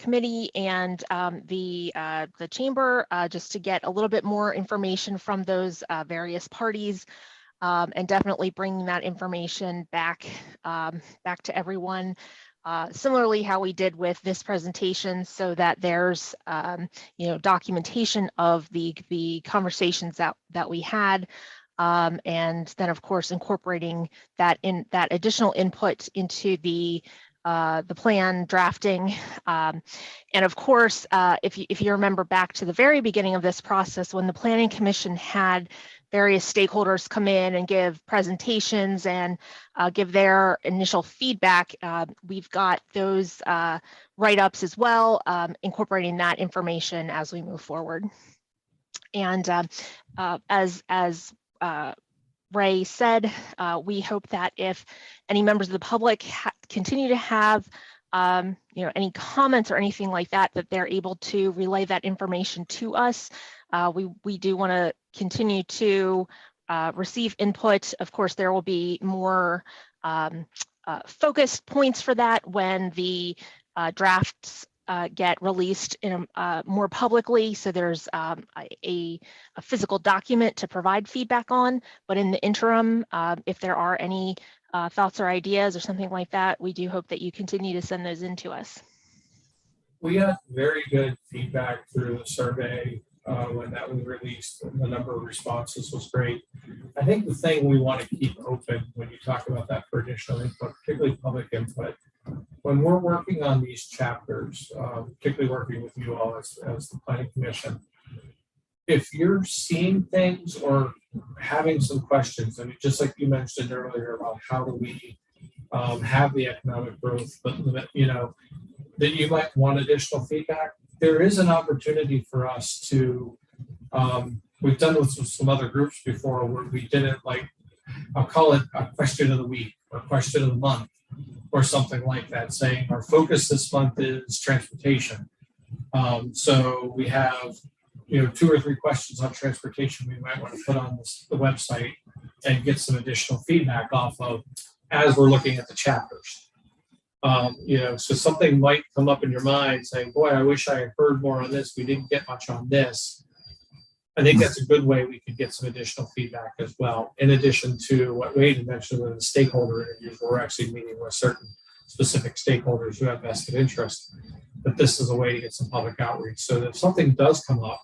committee and the chamber just to get a little bit more information from those various parties, and definitely bringing that information back to everyone. Similarly, how we did with this presentation, so that there's documentation of the conversations that we had. And then, of course, incorporating that additional input into the plan drafting. And of course, if you remember back to the very beginning of this process, when the Planning Commission had various stakeholders come in and give presentations and give their initial feedback, we've got those write-ups as well, incorporating that information as we move forward. And as Ray said, we hope that if any members of the public continue to have any comments or anything like that, that they're able to relay that information to us. We do want to continue to receive input. Of course, there will be more focused points for that when the drafts get released in more publicly, so there's a physical document to provide feedback on. But in the interim, if there are any thoughts or ideas or something like that, we do hope that you continue to send those in to us. We got very good feedback through the survey when that was released. The number of responses was great. I think the thing we want to keep open when you talk about that for additional input, particularly public input, when we're working on these chapters, particularly working with you all as the Planning Commission, if you're seeing things or having some questions, I mean, just like you mentioned earlier about how do we have the economic growth, but that you might want additional feedback, there is an opportunity for us to, we've done this with some other groups before where we did it like, I'll call it a question of the week or question of the month or something like that, saying our focus this month is transportation. So we have 2 or 3 questions on transportation we might want to put on the website and get some additional feedback off of as we're looking at the chapters. So something might come up in your mind saying, boy, I wish I had heard more on this. We didn't get much on this. I think that's a good way we could get some additional feedback as well, in addition to what Wade had mentioned with the stakeholder interviews, where we're actually meeting with certain specific stakeholders who have vested interest. But this is a way to get some public outreach. So that if something does come up,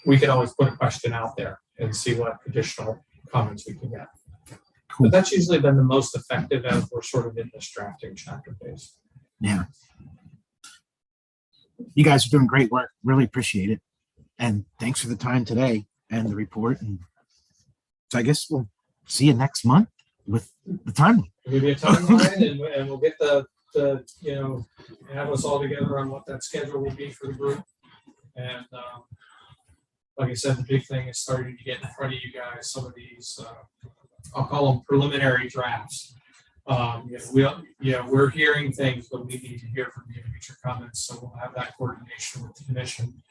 we can always put a question out there and see what additional comments we can get. Cool. But that's usually been the most effective as we're sort of in this drafting chapter phase. Yeah. You guys are doing great work. Really appreciate it. And thanks for the time today and the report. And so I guess we'll see you next month with the timeline. We'll give you a timeline and we'll get the have us all together on what that schedule will be for the group. And like I said, the big thing is starting to get in front of you guys some of these, I'll call them preliminary drafts. We're hearing things, but we need to hear from you and get your comments. So we'll have that coordination with the commission.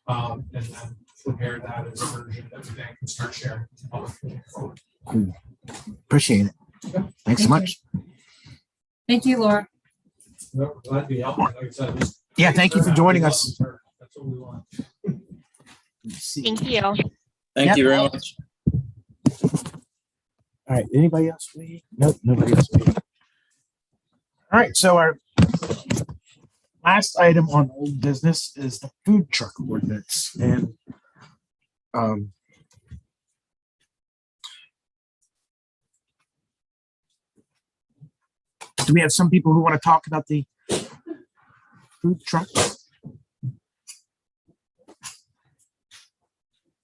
And then prepare that as a version that we then can start sharing with the public moving forward. Cool. Appreciate it. Okay. Thanks so much. Thank you, Laura. No, glad to be helping. Like I said, Yeah, thank you for joining us. That's what we want. Thank you. Thank you very much. All right. Anybody else? Nope, nobody else. All right. So our last item on old business is the food truck ordinance. And do we have some people who want to talk about the food truck?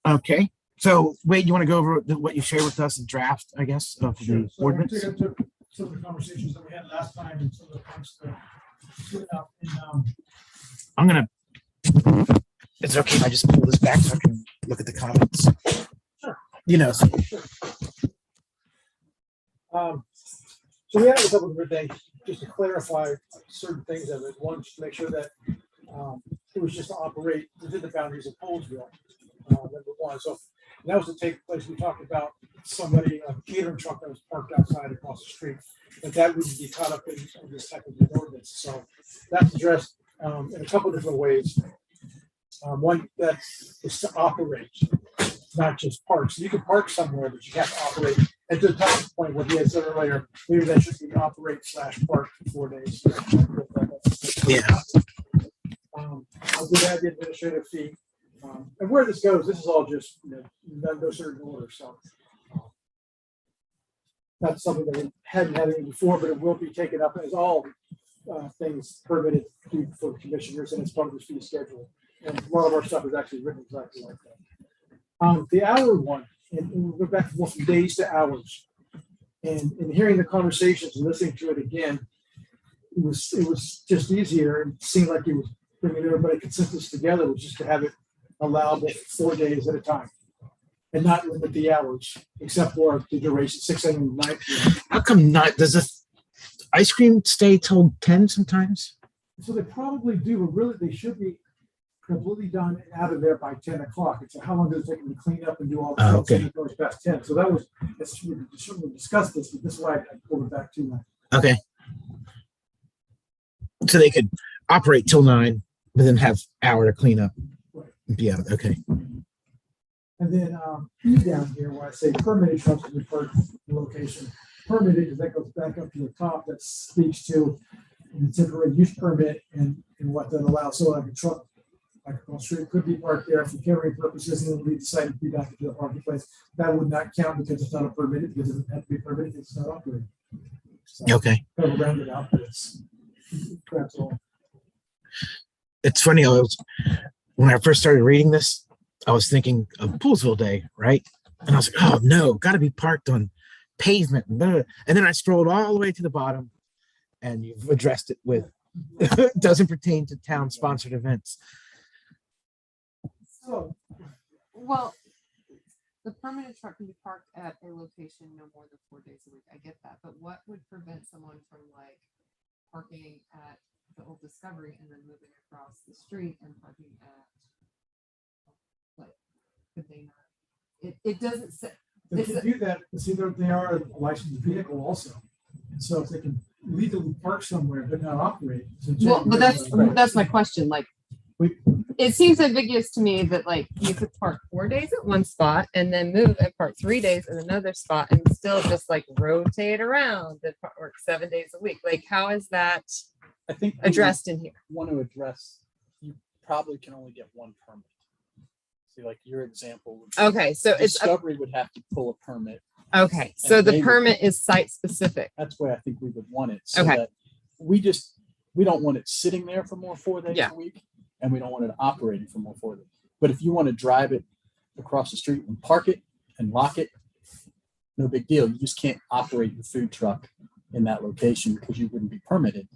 Okay. So Wade, you want to go over what you shared with us, the draft, I guess, of the ordinance? So I took some of the conversations that we had last time and some of the points that stood out in, I'm gonna. Is it okay if I just pull this back so I can look at the comments? Sure. So we had a couple of different things just to clarify certain things of it. One, just to make sure that it was just to operate within the boundaries of Polesville. number one. So that was to take place. We talked about somebody, a catering truck that was parked outside across the street, but that wouldn't be caught up in this type of an ordinance. So that's addressed in a couple different ways. One that is to operate, not just park. So you can park somewhere, but you have to operate. And to the top point, what he had said earlier, maybe that should be operate/park for 4 days. Yeah. I would add the administrative fee. And where this goes, this is all just, no certain order. So that's something that we hadn't had any before, but it will be taken up as all things permitted for commissioners, and it's part of the fee schedule. And a lot of our stuff is actually written exactly like that. The hour one, and we'll go back from days to hours. And in hearing the conversations and listening to it again, it was just easier and seemed like it was bringing everybody consensus together, was just to have it allowable 4 days at a time and not limit the hours except for the duration, 6 a.m. to 9 p.m. How come not? Does the ice cream stay till 10 sometimes? So they probably do, but really they should be completely done and out of there by 10 o'clock. It's how long does it take them to clean up and do all the stuff Okay. so it goes past 10. So that was, we shouldn't discuss this, but this is why I pulled it back to that. Okay. So they could operate till 9, but then have hour to clean up and be out. Okay. And then E down here where I say permitted trucks can be parked in location. Permitted, because that goes back up to the top, that speaks to the temporary use permit and what that allows. So like a truck, like across the street could be parked there for carrying purposes and then we decide to be back into the parking place. That would not count because it's not a permitted, because it doesn't have to be permitted, it's not operating. So Okay. kind of rounded out, but that's all. It's funny. When I first started reading this, I was thinking of Poolsville Day, right? And I was like, oh no, got to be parked on pavement. And then I scrolled all the way to the bottom and you've addressed it with, it doesn't pertain to town sponsored events. So Well, the permanent truck can be parked at a location no more than 4 days a week. I get that, but what would prevent someone from like parking at the old Discovery and then moving across the street and parking at like, could they not? It doesn't say. they can do that, see, they are a licensed vehicle also. And so if they can legally park somewhere but not operate. Well, but that's my question. Like, it seems ambiguous to me that like you could park 4 days at one spot and then move and park 3 days in another spot and still just like rotate around and work 7 days a week. Like, how is that I think addressed in here? want to address, you probably can only get one permit. See, like your example. Would be Okay, so it's Discovery would have to pull a permit. okay. So And the they would- permit is site specific. That's why I think we would want it. So Okay. that we don't want it sitting there for more 4 days Yeah. a week. And we don't want it operating for more 4 days. But if you want to drive it across the street and park it and lock it, no big deal. You just can't operate your food truck in that location because you wouldn't be permitted.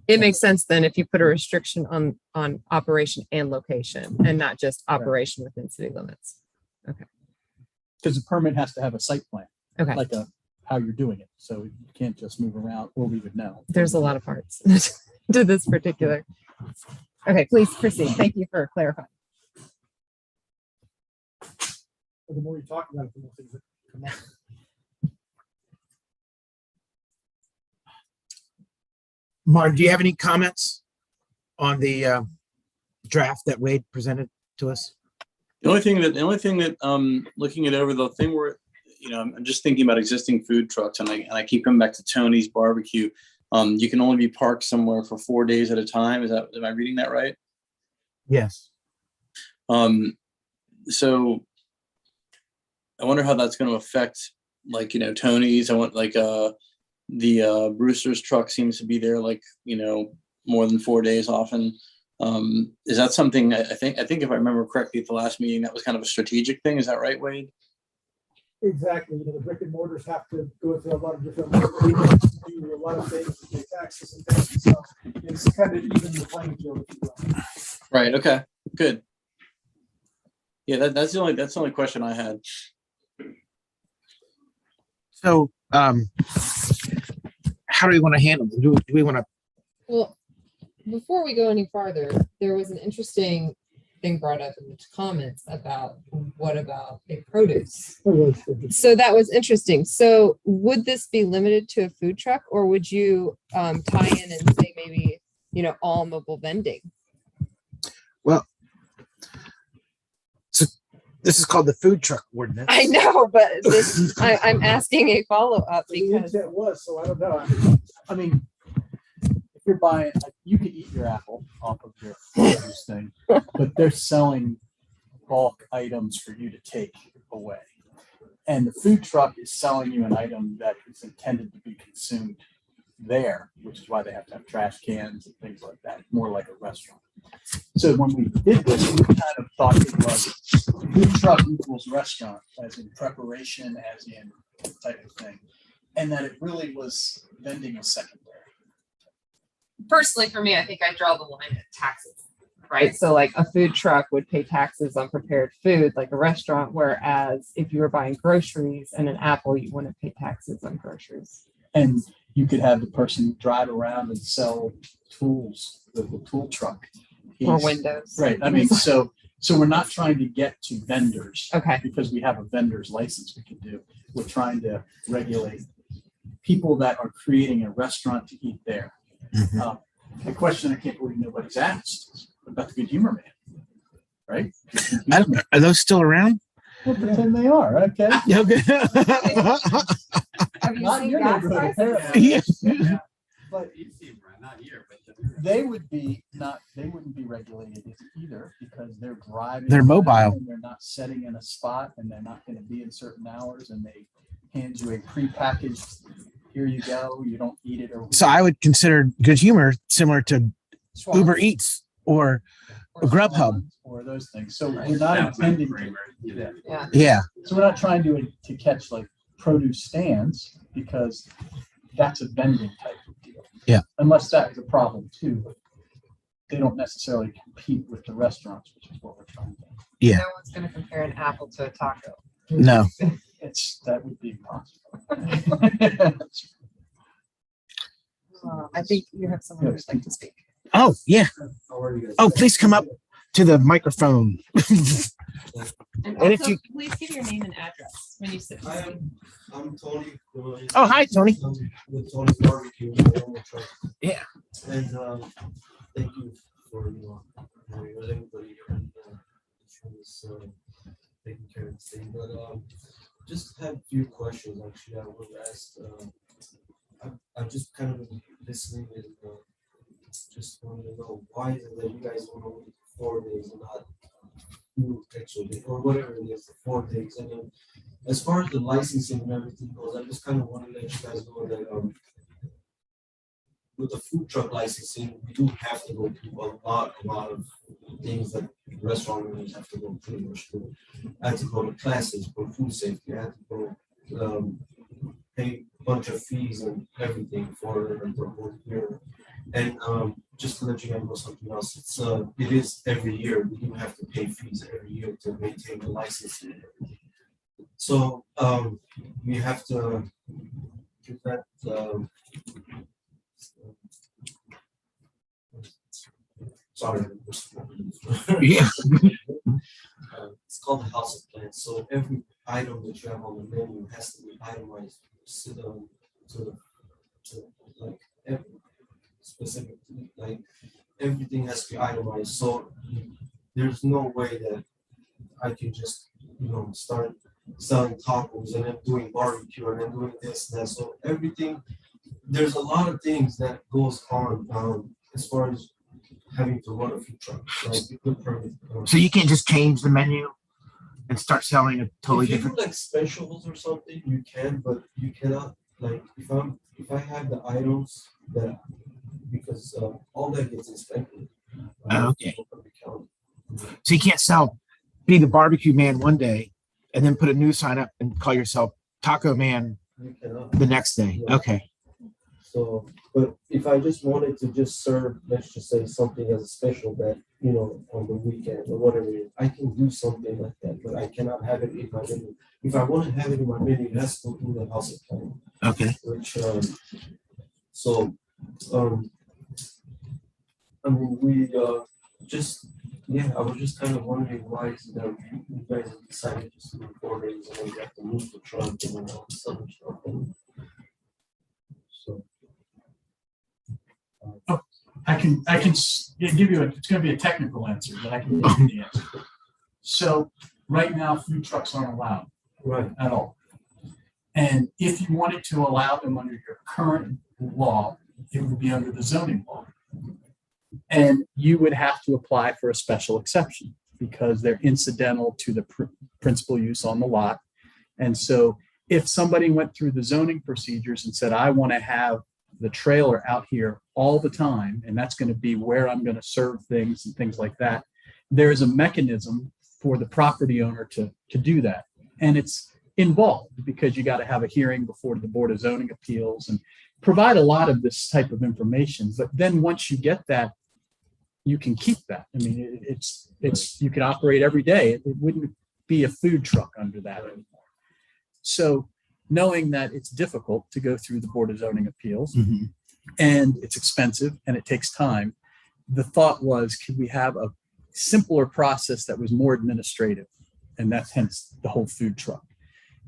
It makes sense then if you put a restriction on operation and location and not just operation within city limits. Because the permit has to have a site plan, Okay, like how you're doing it. So you can't just move around, or we would know. there's a lot of parts to this particular. Okay, please proceed. Thank you for clarifying. The more you talk about it, the more things that come up. Martin, do you have any comments on the draft that Wade presented to us? The only thing that looking it over, the thing where, I'm just thinking about existing food trucks and I keep coming back to Tony's Barbecue. You can only be parked somewhere for 4 days at a time. Am I reading that right? Yes. So I wonder how that's going to affect Tony's. I want the Brewster's truck seems to be there more than 4 days often. Is that something I think if I remember correctly at the last meeting, that was kind of a strategic thing. Is that right, Wade? Exactly. The brick and mortars have to go through a lot of different, do a lot of things, pay taxes and things. So it's kind of even the playing field, if you will. Right. Okay. Good. Yeah, that's the only question I had. So, how do we want to handle it? Do we want to? Well, before we go any farther, there was an interesting thing brought up in the comments about what about a produce? So that was interesting. So would this be limited to a food truck, or would you tie in and say maybe, all mobile vending? Well, so this is called the food truck ordinance. I know, but I'm asking a follow-up The because intent was, so I don't know. I mean, if you're buying, like, you could eat your apple off of your produce thing, but they're selling bulk items for you to take away. And the food truck is selling you an item that is intended to be consumed there, which is why they have to have trash cans and things like that, more like a restaurant. So when we did this, we kind of thought it was food truck equals restaurant, as in preparation, as in type of thing. And that it really was vending was secondary. personally for me, I think I draw the line at taxes, right? So like a food truck would pay taxes on prepared food, like a restaurant, whereas if you were buying groceries and an apple, you wouldn't pay taxes on groceries. And you could have the person drive around and sell tools with the tool truck. Or windows. Right. I mean, so we're not trying to get to vendors. Okay. Because we have a vendor's license we can do. We're trying to regulate people that are creating a restaurant to eat there. Mhm. The question I can't believe nobody's asked is about the Good Humor Man, right? I don't know. Are those still around? Well, pretend they are, okay? Okay. Have you Not in seen your gas neighborhood, prices? apparently. Yeah. But You see, Brian, not here, but. they wouldn't be regulated either because they're driving. They're mobile. around and they're not setting in a spot and they're not going to be in certain hours and they hand you a prepackaged, here you go, you don't eat it or. So I would consider Good Humor similar to Schwartz. Uber Eats or Grubhub. Or those things. So we're not intending to. Yeah. Yeah. So we're not trying to catch like produce stands because that's a vending type of deal. Yeah. Unless that is a problem too, but they don't necessarily compete with the restaurants, which is what we're trying to do. Yeah. No one's going to compare an apple to a taco. No. That would be impossible. I think you have someone who'd like to speak. Oh, yeah. Oh, please come up to the microphone. And And if also, you- please give your name and address when you sit. I'm Tony. Oh, hi, Tony. With Tony's Barbecue. Yeah. And thank you for everybody is taking care of this thing. But just had a few questions actually. I would ask. I'm just kind of listening and just wanted to know why is it that you guys want to wait 4 days and not 2 extra days or whatever it is, the 4 days. And then as far as the licensing and everything goes, I just kind of want to let you guys know that with the food truck licensing, we do have to go through a lot of things that restaurant owners have to go pretty much through. I had to go to classes for food safety. I had to go pay a bunch of fees and everything for the whole year. And just to let you guys know something else, it is every year. We do have to pay fees every year to maintain the license and everything. So we have to give that. Sorry. Yeah. It's called the House of Plants. So every item that you have on the menu has to be itemized to like every specific, like everything has to be itemized. So there's no way that I can just start selling tacos and then doing barbecue and then doing this and that. So everything, there's a lot of things that goes on as far as having to run a food truck. Like good permit. So you can't just change the menu and start selling a totally if you different. do like specials or something, you can, but you cannot. Like if I have the items that because all that gets inspected. Okay. So you can't be the barbecue man one day and then put a new sign up and call yourself Taco Man You cannot. the next day. Yeah. Okay. So, but if I just wanted to just serve, let's just say something as a special that, on the weekend or whatever, I can do something like that, but I cannot have it in my menu. If I want to have it in my menu, it has to go through the House of Plants. Okay. Which, I mean, we just Yeah, I was just kind of wondering why is it that you guys decided just to do 4 days and then you have to move the truck and then all this other stuff. So. Give you it's going to be a technical answer, but I can give you the answer. So right now, food trucks aren't allowed Right. at all. And if you wanted to allow them under your current law, it would be under the zoning law. And you would have to apply for a special exception because they're incidental to the principal use on the lot. And so if somebody went through the zoning procedures and said, I want to have the trailer out here all the time, and that's going to be where I'm going to serve things and things like that, there is a mechanism for the property owner to do that. And it's involved because you got to have a hearing before the Board of Zoning Appeals and provide a lot of this type of information. But then once you get that, you can keep that. I mean, it's you can operate every day. It wouldn't be a food truck under that anymore. So knowing that it's difficult to go through the Board of Zoning Appeals and it's expensive and it takes time, the thought was, could we have a simpler process that was more administrative? And that's hence the whole food truck.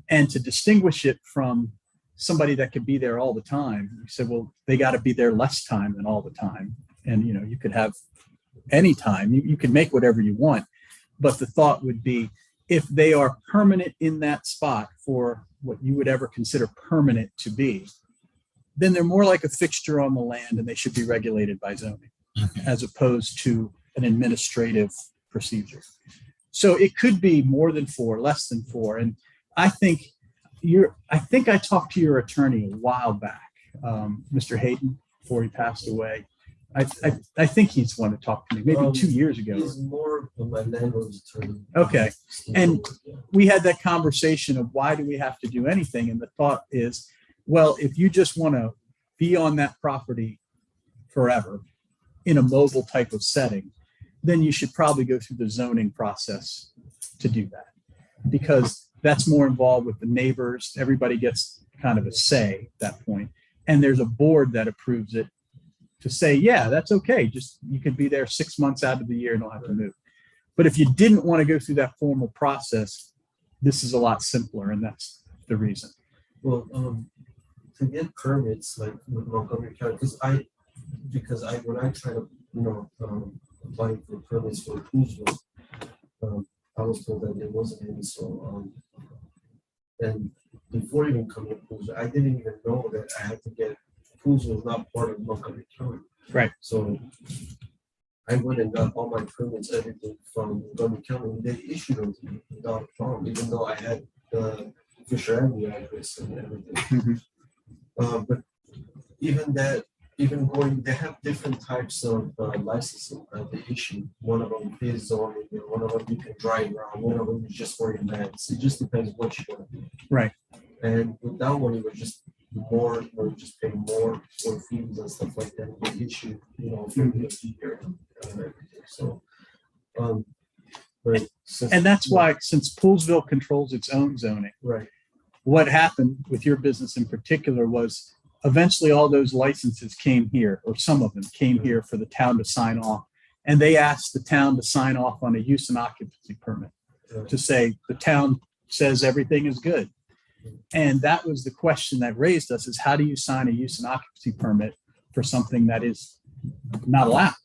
And to distinguish it from somebody that could be there all the time, you said, well, they got to be there less time than all the time. And, you know, you could have any time, you can make whatever you want. But the thought would be, if they are permanent in that spot for what you would ever consider permanent to be, then they're more like a fixture on the land and they should be regulated by zoning as opposed to an administrative procedure. So it could be more than 4, less than 4. And I think I talked to your attorney a while back, Mr. Hayden, before he passed away. I think he's one to talk to me, maybe 2 years ago. He's more of my landlord's attorney. Okay. And we had that conversation of why do we have to do anything? And the thought is, well, if you just want to be on that property forever in a mobile type of setting, then you should probably go through the zoning process to do that, because that's more involved with the neighbors. Everybody gets kind of a say at that point. And there's a board that approves it to say, yeah, that's okay. Just, you could be there 6 months out of the year and don't have to move. But if you didn't want to go through that formal process, this is a lot simpler. And that's the reason. Well, to get permits like with Montgomery County, because when I try to, apply for permits for Poolsville, I was told that there wasn't any. So, and before even coming to Poolsville, I didn't even know that I had to get Poolsville was not part of Montgomery County. Right. So I went and got all my permits, everything from Montgomery County. And they issued them to me without a problem, even though I had the Fisher Avenue address and everything. But even going, they have different types of licensing that they issue. One of them is zoning, and one of them you can drive around, one of them is just for events. It just depends what you want to do. Right. And with that one, it was just more, or just pay more for fees and stuff like that. They issue, for the year and everything. So, but And that's why, since Poolsville controls its own zoning, right. What happened with your business in particular was eventually all those licenses came here, or some of them came here for the town to sign off. And they asked the town to sign off on a use and occupancy permit to say the town says everything is good. And that was the question that raised us, is how do you sign a use and occupancy permit for something that is not allowed?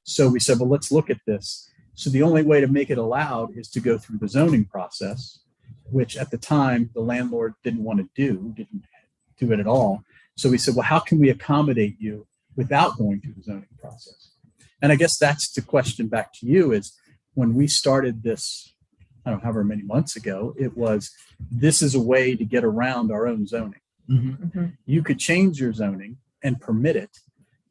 So we said, well, let's look at this. So the only way to make it allowed is to go through the zoning process, which at the time the landlord didn't want to didn't do it at all. So we said, well, how can we accommodate you without going through the zoning process? And I guess that's the question back to you, is when we started this, I don't know, however many months ago, it was, this is a way to get around our own zoning. You could change your zoning and permit it,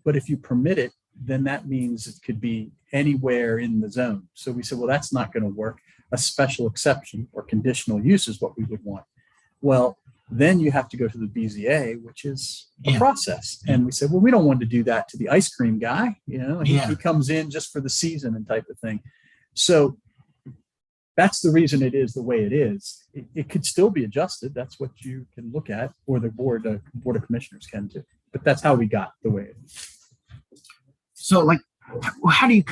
but if you permit it, then that means it could be anywhere in the zone. So we said, well, that's not going to work. A special exception or conditional use is what we would want. Well, then you have to go to the BZA, which is a process. And we said, well, we don't want to do that to the ice cream guy. He comes in just for the season and type of thing. So that's the reason it is the way it is. It could still be adjusted. That's what you can look at, or the board of commissioners can too. But that's how we got the way it is. So like How many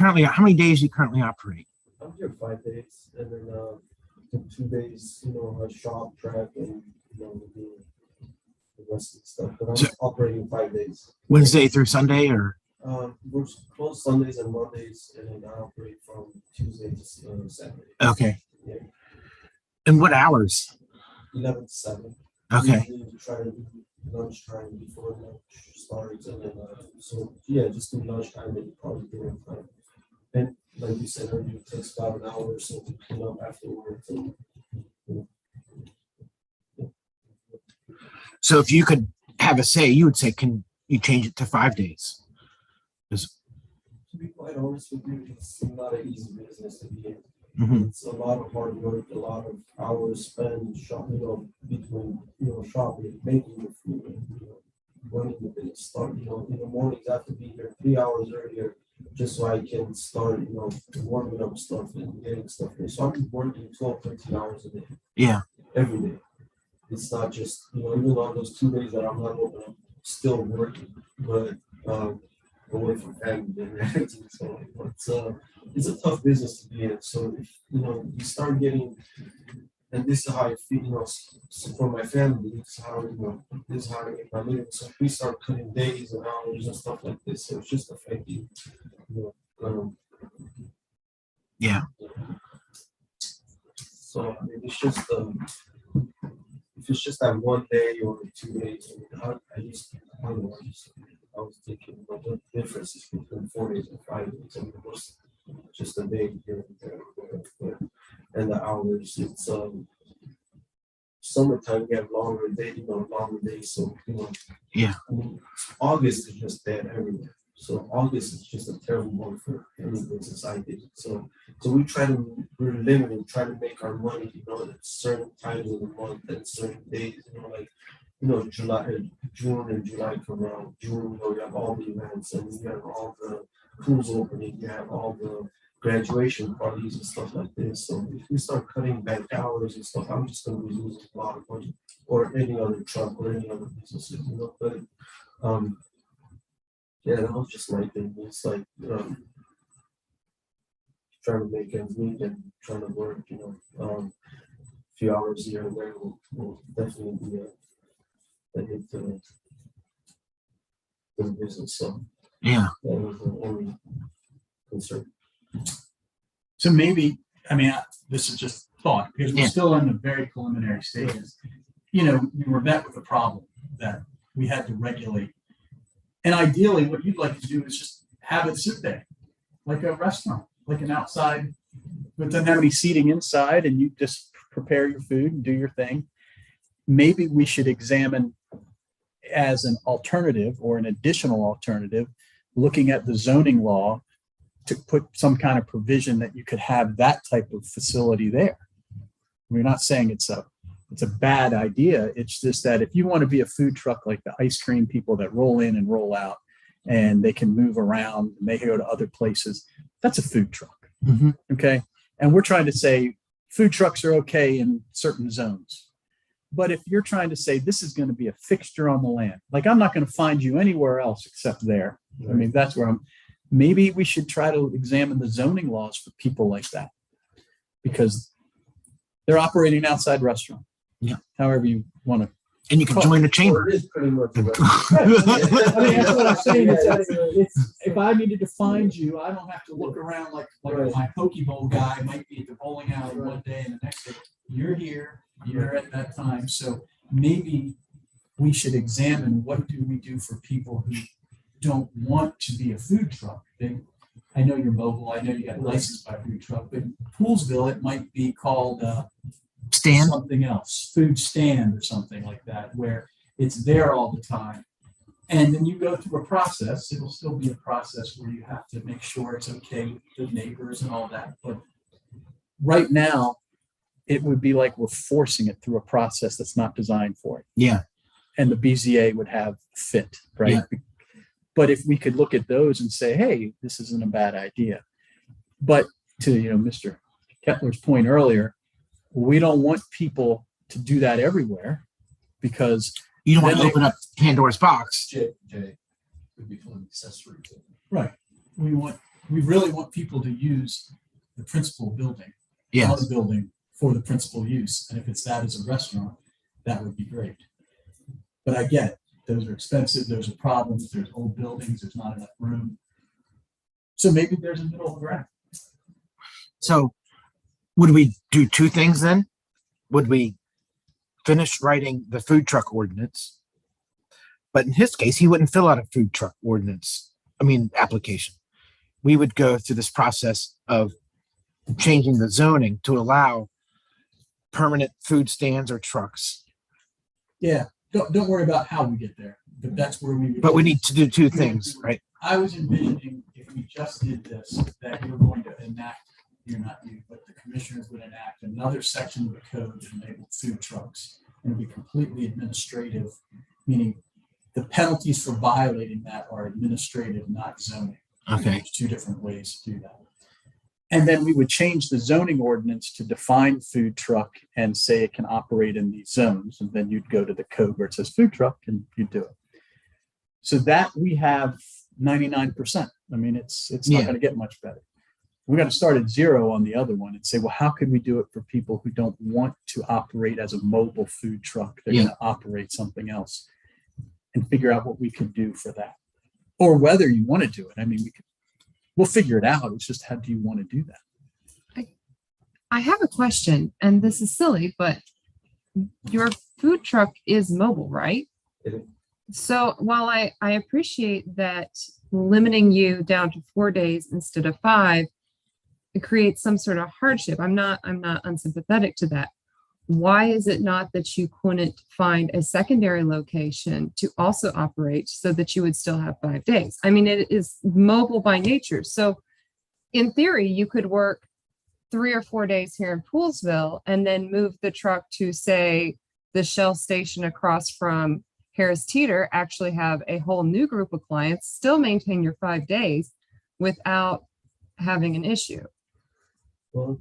days do you currently operate? I'm here 5 days, and then the 2 days, I shop, track, and the rest of the stuff. But I'm So- operating 5 days. Wednesday through Sunday, or? We're closed Sundays and Mondays, and then I operate from Tuesday to Saturday. Okay. Yeah, And what hours? 11 to 7. Okay. Usually we try to do lunchtime before lunch starts, and then so yeah, just do lunchtime and probably dinner time. And like you said earlier, it takes about an hour or so to clean up afterwards. So if you could have a say, you would say, can you change it to 5 days? To be quite honest with you, it's not an easy business to be in. Mhm. It's a lot of hard work, a lot of hours spent shopping, between, shopping, making the food, and, running the business. Start, in the mornings I have to be here 3 hours earlier just so I can start, warming up stuff and getting stuff in. So I'm working 12, 13 hours a day. Yeah. Every day. It's not just, even on those 2 days that I'm not open, I'm still working, but away from family and everything. So it's a tough business to be in. So if you start getting, and this is how I feel, so for my family, this is how I make my living. So if we start cutting days and hours and stuff like this, so it's just affecting, Yeah. So I mean, it's just if it's just that 1 day or 2 days, I was thinking about the differences between 4 days and 5 days. I mean, it was just a day here and there, and the hours. It's summertime. We have longer days. So Yeah. I mean, August is just dead everywhere. So August is just a terrible month for any business I did. So we're limited, try to make our money, at certain times of the month and certain days, June and July come around. June, you have all the events and you have all the pools opening, you have all the graduation parties and stuff like this. So if we start cutting back hours and stuff, I'm just going to be losing a lot of money, or any other truck or any other businesses, But yeah, that was just my thing. It's like trying to make ends meet and trying to work, a few hours here and there will definitely be a hit to the business. So Yeah. that was the only concern. So maybe, this is just thought, because we're Yeah. still in the very preliminary stages. We were met with a problem that we had to regulate. And ideally, what you'd like to do is just have it sit there, like a restaurant, like an outside, but doesn't have any seating inside, and you just prepare your food and do your thing. Maybe we should examine, as an alternative or an additional alternative, looking at the zoning law to put some kind of provision that you could have that type of facility there. We're not saying it's a bad idea. It's just that if you want to be a food truck like the ice cream people that roll in and roll out and they can move around and they go to other places, that's a food truck. Mhm. Okay. And we're trying to say food trucks are okay in certain zones. But if you're trying to say this is going to be a fixture on the land, like I'm not going to find you anywhere else except there. I mean, that's where maybe we should try to examine the zoning laws for people like that, because they're operating an outside restaurant. Yeah. However you want to. And you can join the chamber. It is pretty much. That's what I'm saying. If I needed to find you, I don't have to look around like my Poke Bowl guy might be at the bowling alley one day and the next day. You're here, you're at that time. So maybe we should examine what do we do for people who don't want to be a food truck. I know you're mobile. I know you got licensed by food truck, but in Poolsville, it might be called Stand. something else, food stand or something like that, where it's there all the time. And then you go through a process. It'll still be a process where you have to make sure it's okay with the neighbors and all that. But right now, it would be like we're forcing it through a process that's not designed for it. Yeah. And the BZA would have fit, right? Yeah. But if we could look at those and say, hey, this isn't a bad idea. But to Mr. Kettler's point earlier, we don't want people to do that everywhere, because You don't want to Then open up Pandora's box. J would be fun accessory. right, we want we really want people to use the principal building. Yeah. Our building for the principal use. And if it's that as a restaurant, that would be great. But I get it. Those are expensive. Those are problems. There's old buildings. There's not enough room. So maybe there's a middle ground. So would we do two things then? Would we finish writing the food truck ordinance? But in his case, he wouldn't fill out a food truck application. We would go through this process of changing the zoning to allow permanent food stands or trucks. Yeah. Don't worry about how we get there, but that's where we would. But we need to do two things, right? I was envisioning if we just did this, that you're going to enact, you're not you, but the commissioners would enact another section of the code that enabled food trucks. And it'd be completely administrative, meaning the penalties for violating that are administrative, not zoning. Okay. There's two different ways to do that. And then we would change the zoning ordinance to define food truck and say it can operate in these zones. And then you'd go to the code where it says food truck and you do it. So that we have 99%. I mean, it's not going to get much better. We got to start at 0 on the other one and say, well, how can we do it for people who don't want to operate as a mobile food truck? They're going to operate something else, and figure out what we could do for that, or whether you want to do it. I mean, we'll figure it out. It's just, how do you want to do that? I have a question, and this is silly, but your food truck is mobile, right? So while I appreciate that limiting you down to 4 days instead of 5, it creates some sort of hardship. I'm not unsympathetic to that. Why is it not that you couldn't find a secondary location to also operate so that you would still have 5 days? I mean, it is mobile by nature. So in theory, you could work 3 or 4 days here in Poolsville and then move the truck to, say, the Shell station across from Harris Teeter, actually have a whole new group of clients, still maintain your 5 days without having an issue. Well,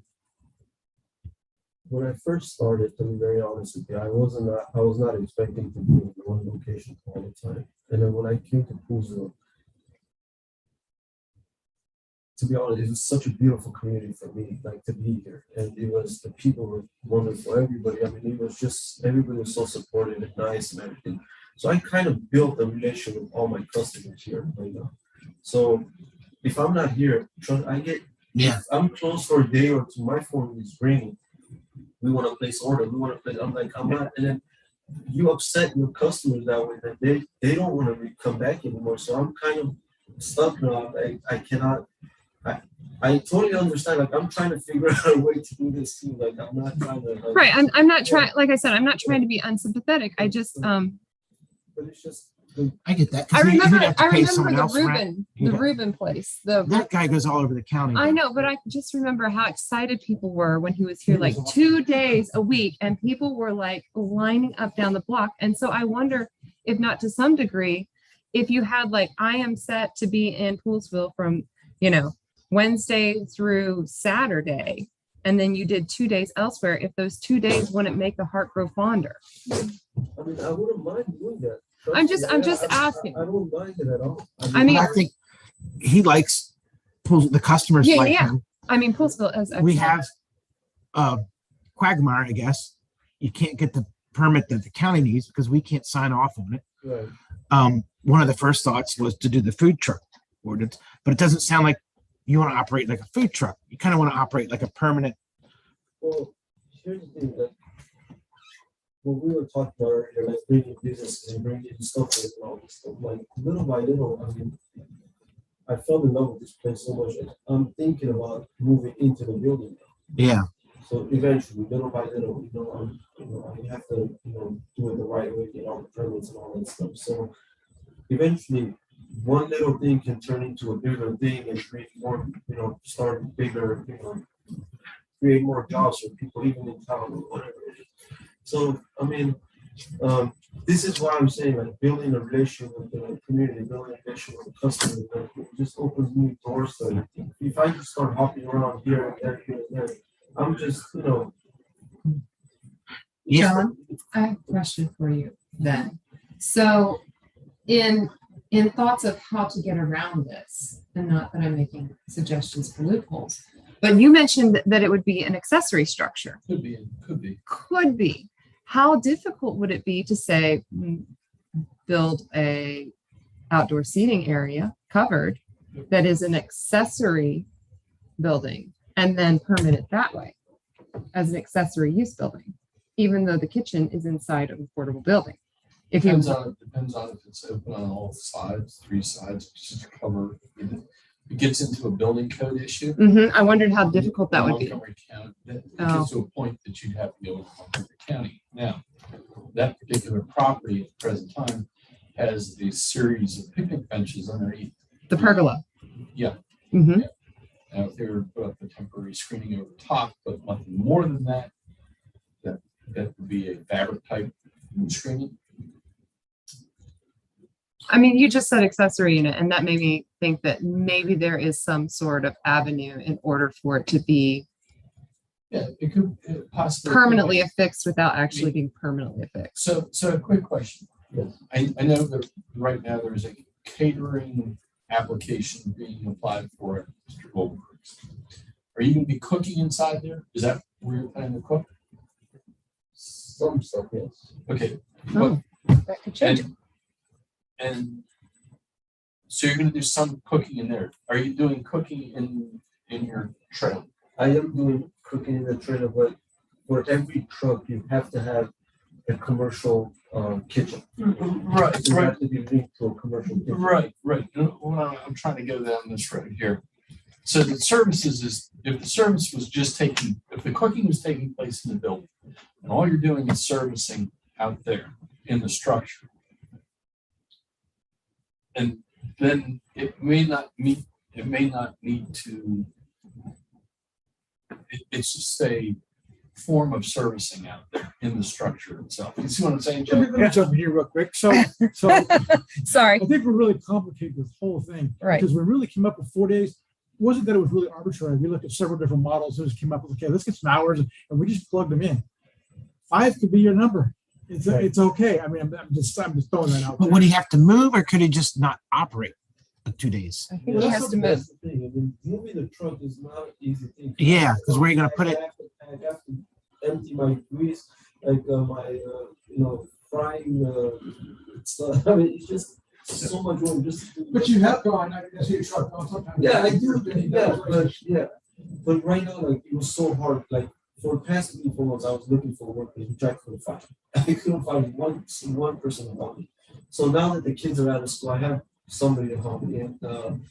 when I first started, to be very honest with you, I was not expecting to be in one location all the time. And then when I came to Poolsville, to be honest, it was such a beautiful community for me, like, to be here. And the people were wonderful. Everybody, I mean, everybody was so supportive and nice and everything. So I kind of built a relationship with all my customers here right now. So if I'm not here, if I'm closed for a day or two, my phone is ringing. We want to place order. I'm like, I'm not. And then you upset your customers that way, that they don't want to come back anymore. So I'm kind of stuck now. I cannot. I totally understand. Like, I'm trying to figure out a way to do this too. Like, I'm not trying to. Like, right. I'm not trying. Like I said, I'm not trying to be unsympathetic. I just But it's just. I get that. I remember the Reuben place. That guy goes all over the county. I know, but I just remember how excited people were when he was here, like 2 days a week, and people were like lining up down the block. And so I wonder if not to some degree, if you had like, I am set to be in Poolsville from, Wednesday through Saturday, and then you did 2 days elsewhere, if those 2 days wouldn't make the heart grow fonder. I mean, I wouldn't mind doing that. I'm just asking. I don't mind it at all. I think he likes the customers like him. I mean, Poolsville is excellent. We have Quagmire, I guess. You can't get the permit that the county needs because we can't sign off on it. Right. One of the first thoughts was to do the food truck ordinance, but it doesn't sound like you want to operate like a food truck. You kind of want to operate like a permanent. Well, here's the thing, that when we were talking about earlier, like bringing businesses and bringing stuff and all this stuff, like little by little, I mean, I fell in love with this place so much. I'm thinking about moving into the building now. Yeah. So eventually, little by little, I have to, do it the right way, get all the permits and all that stuff. So eventually, one little thing can turn into a bigger thing and create more, start bigger, create more jobs for people, even in town or whatever it is. So, I mean, this is why I'm saying, like, building a relationship with the community, building a relationship with the customer, like, it just opens new doors to everything. If I just start hopping around here and there, I'm just, John, I have a question for you then. So in thoughts of how to get around this, and not that I'm making suggestions for loopholes, but you mentioned that it would be an accessory structure. Could be, could be. Could be. How difficult would it be to say, build a outdoor seating area covered that is an accessory building and then permit it that way as an accessory use building, even though the kitchen is inside of a portable building? If you, Depends on if it's open on all sides, 3 sides, just to cover. It gets into a building code issue. I wondered how difficult that would be. Montgomery County, it Oh. gets to a point that you'd have to go to Montgomery County. Now, that particular property at the present time has a series of picnic benches underneath. The pergola. Yeah. Mm-hmm. Now, if they were to put up a temporary screening over top, but nothing more than that, that would be a fabric type screening. I mean, you just said accessory unit, and that made me think that maybe there is some sort of avenue in order for it to be Yeah, it could possibly. permanently affixed without actually being permanently affixed. So a quick question. I know that right now there's a catering application being applied for at Mr. Goldberg's. Are you gonna be cooking inside there? Is that where you're planning to cook? Some stuff, yes. Okay. Oh, that could change it. And so you're gonna do some cooking in there. Are you doing cooking in your trailer? I am doing cooking in the trailer, but for every truck, you have to have a commercial kitchen. Right, You right, have to be linked to a commercial kitchen. right, right. Well, I'm trying to go down this road here. So the services is, if the service was just taking, if the cooking was taking place in the building, and all you're doing is servicing out there in the structure, and then it may not need to, it's just a form of servicing out there in the structure itself. You see what I'm saying, Joe? Let me jump in here real quick. So Sorry. I think we're really complicated this whole thing. Right. Because we really came up with 4 days. It wasn't that it was really arbitrary. We looked at several different models and just came up with, okay, let's get some hours, and we just plugged them in. 5 could be your number. It's okay. I mean, I'm just throwing that out But there. would he have to move or could he just not operate the 2 days? I think he has to move. That's the thing. I mean, moving the truck is not an easy thing. Yeah, 'cause where are you gonna put it? I have to empty my grease, like my, frying stuff. I mean, it's just so much work. But you have gone, I can see your truck. Sometimes. Yeah, I do. Yeah, but right now, like, it was so hard. Like, for the past 4 months, I was looking for work, which I couldn't find. I couldn't find one person to help me. So now that the kids are out of school, I have somebody to help me, and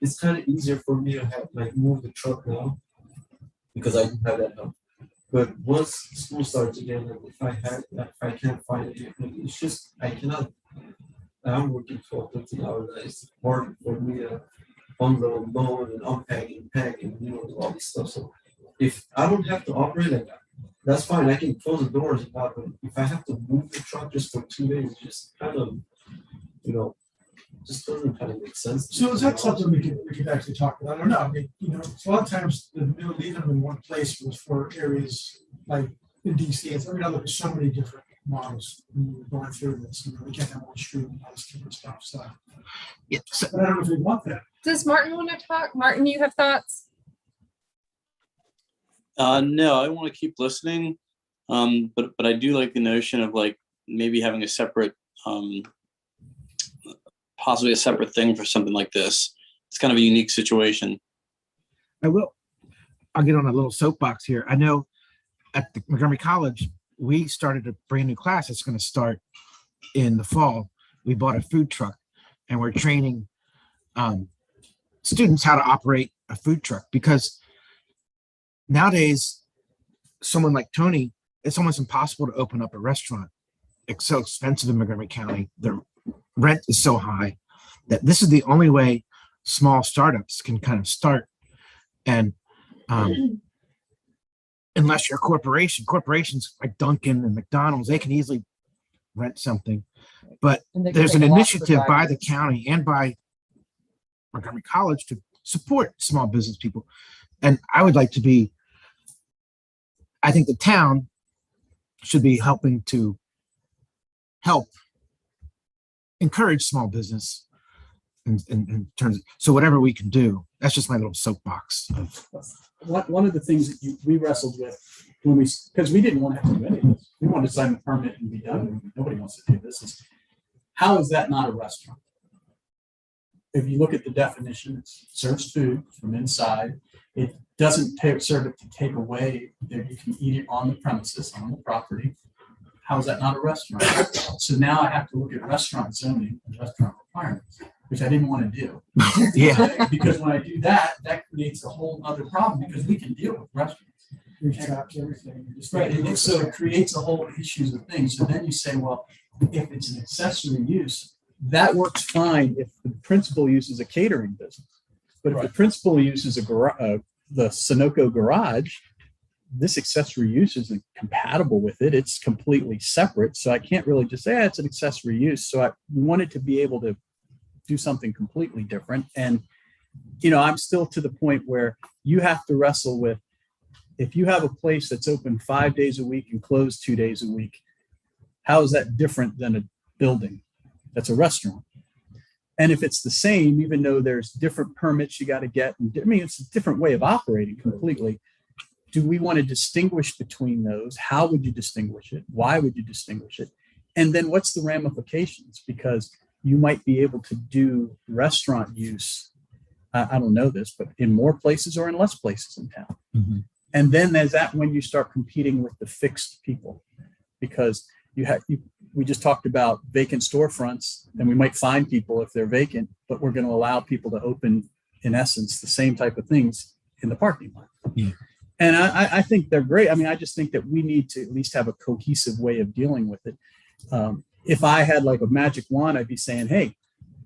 it's kind of easier for me to have move the truck now because I do have that help. But once school starts again, like, if I can't find it, it's just I cannot. I'm working 12, 13 hours. It's hard for me to unload, load, and unpack and pack and do all this stuff. So if I don't have to operate like that, that's fine. I can close the doors. But if I have to move the truck just for 2 days, it just kind of, just doesn't kind of make sense. So is that something we could actually talk about? I don't know. I mean, a lot of times leaving them in one place was for areas like in DC. I mean, I look at so many different models when we're going through this. We can't have one street and all this different stuff. So, Yeah, so but I don't know if we want that. Does Martin want to talk? Martin, you have thoughts? No, I want to keep listening. But I do like the notion of like maybe having a separate, possibly a separate thing for something like this. It's kind of a unique situation. I'll get on a little soapbox here. I know at the Montgomery College, we started a brand new class that's going to start in the fall. We bought a food truck and we're training students how to operate a food truck, because nowadays, someone like Tony, it's almost impossible to open up a restaurant. It's so expensive in Montgomery County. The rent is so high that this is the only way small startups can kind of start. And unless you're a corporation, corporations like Dunkin' and McDonald's, they can easily rent something. But there's an initiative by the county and by Montgomery College to support small business people. And I would like to be, I think the town should be helping to help encourage small business in terms, so whatever we can do, that's just my little soapbox of, One of the things that we wrestled with when because we didn't want to have to do any of this. We wanted to sign the permit and be done. Nobody wants to do this. Is how is that not a restaurant? If you look at the definition, it serves food from inside. It doesn't serve it to take away. That you can eat it on the premises, on the property. How is that not a restaurant? So now I have to look at restaurant zoning and restaurant requirements, which I didn't want to do. yeah, Because when I do that, that creates a whole other problem because we can deal with restaurants. Traps everything. Right, and so it creates a whole issues of things. So then you say, well, if it's an accessory use, that works fine if the principal use is a catering business. But if the principal use is the Sunoco garage, this accessory use isn't compatible with it. It's completely separate. So I can't really just say it's an accessory use. So I wanted to be able to do something completely different. And, I'm still to the point where you have to wrestle with, if you have a place that's open 5 days a week and closed 2 days a week, how is that different than a building that's a restaurant? And if it's the same, even though there's different permits you got to get, it's a different way of operating completely. Do we want to distinguish between those? How would you distinguish it? Why would you distinguish it? And then what's the ramifications? Because you might be able to do restaurant use, I don't know this, but in more places or in less places in town. Mhm. And then there's that when you start competing with the fixed people, because we just talked about vacant storefronts, and we might find people if they're vacant, but we're going to allow people to open, in essence, the same type of things in the parking lot. Yeah. And I think they're great. I just think that we need to at least have a cohesive way of dealing with it. If I had like a magic wand, I'd be saying, hey,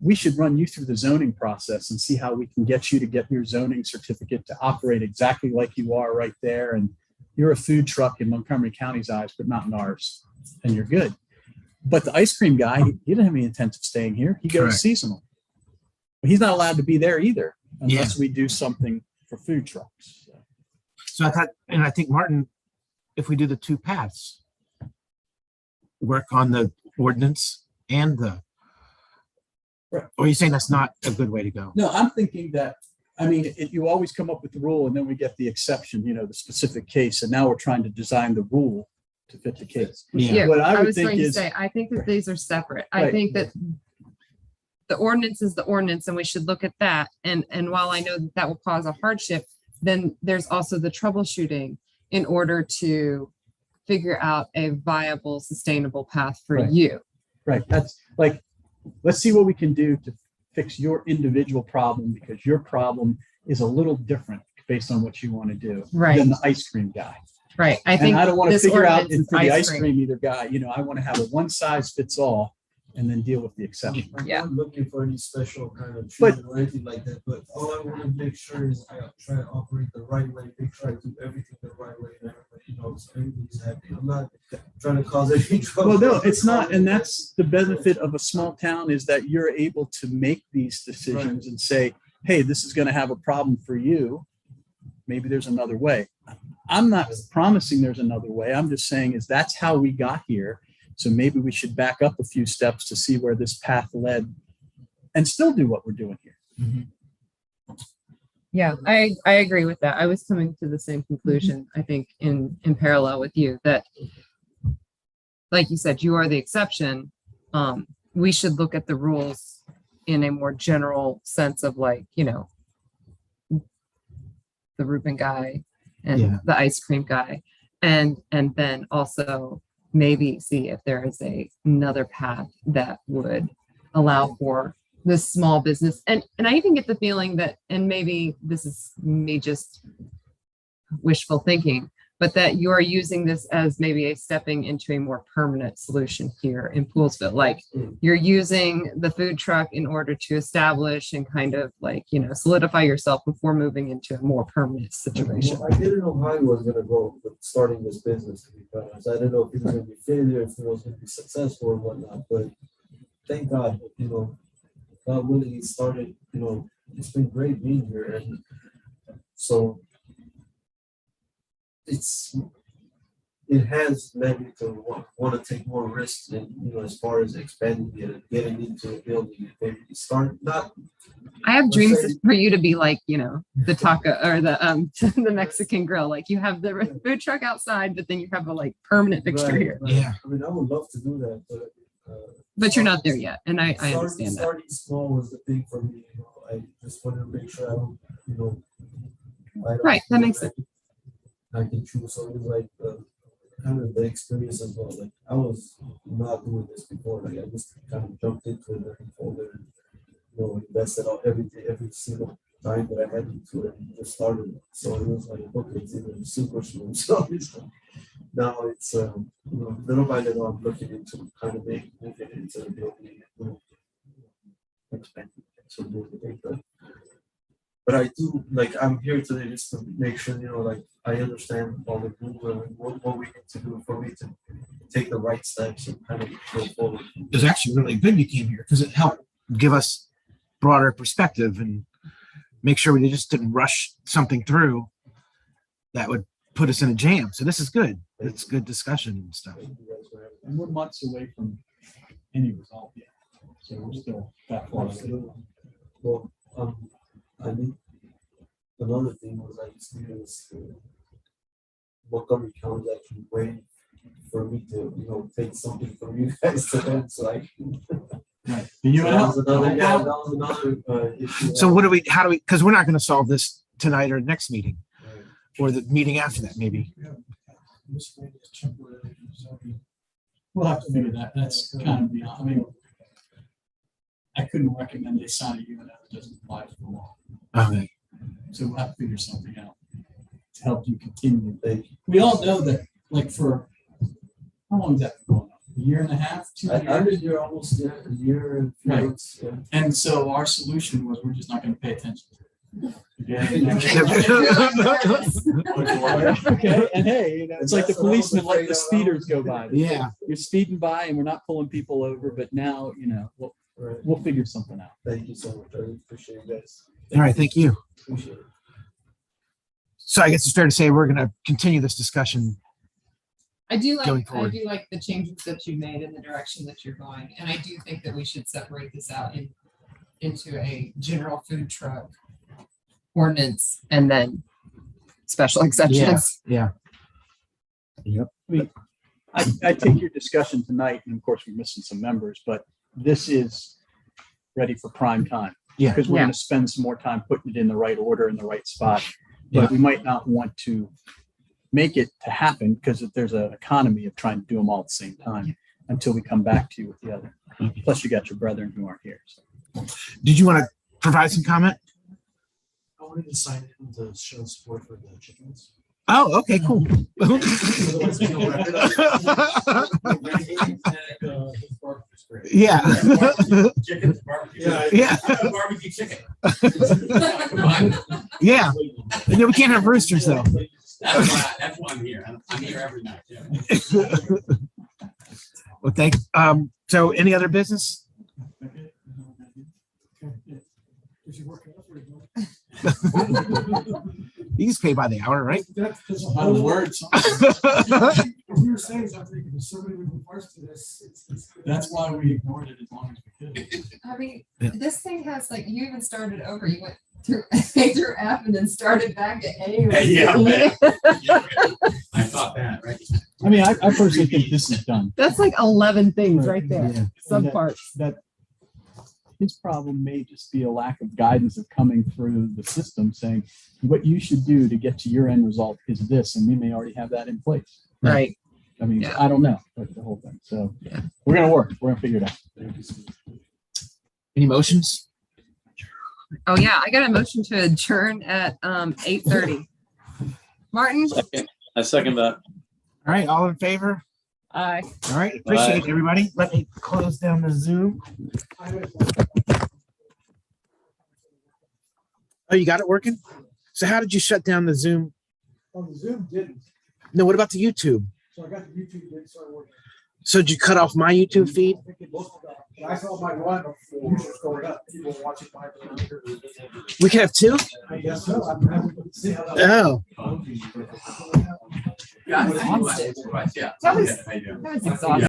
we should run you through the zoning process and see how we can get you to get your zoning certificate to operate exactly like you are right there. And you're a food truck in Montgomery County's eyes, but not in ours. And you're good. But the ice cream guy, he didn't have any intent of staying here. He goes Correct. seasonal. But he's not allowed to be there either unless we do something for food trucks. so I think Martin, if we do the two paths, work on the ordinance and Right. or are you saying that's not a good way to go? No, I'm thinking that, you always come up with the rule and then we get the exception, the specific case. And now we're trying to design the rule to fit the case. Yeah. What I would was think going to is, say, I think that these are separate. I Right. think that the ordinance is the ordinance and we should look at that. And while I know that will cause a hardship, then there's also the troubleshooting in order to figure out a viable, sustainable path for Right. you. right, that's like, let's see what we can do to fix your individual problem, because your problem is a little different based on what you want to do Right. than the ice cream guy. Right. I And think I don't want to this figure out ordinance is for the ice cream either guy, I want to have a one size fits all and then deal with the exception. I'm Yeah. not looking for any special kind of But- treatment or anything like that, but all I want to make sure is I try to operate the right way. They try to do everything the right way, and everybody, so everybody's happy. I'm not trying to cause any trouble. Well, no, it's not. And that's the benefit of a small town, is that you're able to make these decisions and say, hey, this is going to have a problem for you. Maybe there's another way. I'm not promising there's another way. I'm just saying that's how we got here. So maybe we should back up a few steps to see where this path led and still do what we're doing here. Yeah, I agree with that. I was coming to the same conclusion, I think, in parallel with you, that like you said, you are the exception. We should look at the rules in a more general sense of like, the Reuben guy and Yeah. the ice cream guy. And then also maybe see if there is another path that would allow for this small business. And I even get the feeling that, and maybe this is me just wishful thinking, but that you are using this as maybe a stepping into a more permanent solution here in Poolsville. Like you're using the food truck in order to establish and kind of like, solidify yourself before moving into a more permanent situation. Well, I didn't know how he was gonna go with starting this business, to be honest. I didn't know if he was gonna be failure, if he was gonna be successful or whatnot, but thank God, God willing, he started, it's been great being here, and so it's it has led me to want to take more risks and, as far as expanding it and getting into a building and maybe start not. I have Let's dreams say- for you to be like, the taco or the the Mexican grill. Like you have the food truck outside, but then you have a like permanent fixture Right, here. right. Yeah. I mean, I would love to do that, But you're not there yet. And I starting- understand that. Starting small was the thing for me, I just wanted to make sure I don't, I don't Right, that feel makes like I can choose, so it was like, kind of the experience as well, like, I was not doing this before, like, I just kind of jumped into it and folded and, invested all every single time that I had into it and just started, so it was like, okay, it's even super smooth, so it's like, now it's, little by little, I'm looking into kind of moving into the building, expanding, so moving, but I do, like, I'm here today just to make sure, like, I understand all the rules and what we need to do for me to take the right steps and kind of go forward. It was actually really good you came here because it helped give us broader perspective and make sure we just didn't rush something through that would put us in a jam. So this is good. It's good discussion and stuff. And we're months away from any result yet. So we're still that far. Well, I mean, another thing was I experienced Montgomery County actually waiting for me to, take something from you guys to them, so I. Right. That was another issue. So how do we, because we're not going to solve this tonight or next meeting or the meeting after that, maybe. We'll have to figure that. That's kind of beyond, I mean, I couldn't recommend they sign a UNO that doesn't apply to the law. Okay. So we'll have to figure something out to help you continue. We all know that, like, for how long is that been going on? A year and a half, 2 years? I've been here almost a year and few Right. months, yeah. And so our solution was we're just not going to pay attention. Okay, and hey, it's like the policeman letting the speeders go by. Yeah. You're speeding by and we're not pulling people over, but now, we'll figure something out. Thank you so much. I really appreciate you guys. All right. Thank you. Appreciate it. So I guess it's fair to say we're going to continue this discussion. I do Going forward. like the changes that you made in the direction that you're going. And I do think that we should separate this out into a general food truck ordinance and then special exceptions. Yeah. I take your discussion tonight, and of course, we're missing some members, but this is ready for prime time. Yeah. Because we're Yeah. going to spend some more time putting it in the right order, in the right spot. But we might not want to make it to happen because there's an economy of trying to do them all at the same time until we come back to you with the other. Plus, you got your brethren who aren't here. So. Did you want to provide some comment? I wanted to sign in to show support for the chickens. Oh, okay, cool. Yeah. Chicken barbecue. Yeah. Barbecue chicken. Yeah. No, we can't have roosters though. That's why I'm here. I'm here every night. Yeah. Well, thank, so any other business? You just pay by the hour, right? By the words. We were saying something, if somebody would be forced to this. That's why we ignored it as long as we could. I mean, Yeah. this thing has like, you even started over, you went through A through F and then started back at A. Yeah, man. I thought that, right? I mean, I personally think this is done. That's like 11 things right there, Yeah. subparts. That his problem may just be a lack of guidance of coming through the system saying what you should do to get to your end result is this, and we may already have that in place. Right. I mean, Yeah. I don't know, like the whole thing. So Yeah. we're gonna work. We're gonna figure it out. Any motions? Oh yeah, I got a motion to adjourn at 8:30. Martin? I second that. All right, all in favor? Aye. All right, appreciate it, everybody. Let me close down the Zoom. Oh, you got it working? So how did you shut down the Zoom? On the Zoom didn't, No, what about the YouTube? so I got the YouTube link, so I worked. So did you cut off my YouTube feed? I think it just got- I saw my one before was going up. People watching my. We can have two? I guess so. I'm happy to see how that. Oh. Yeah, it's on stage. Yeah. That was How you doing? exhausting.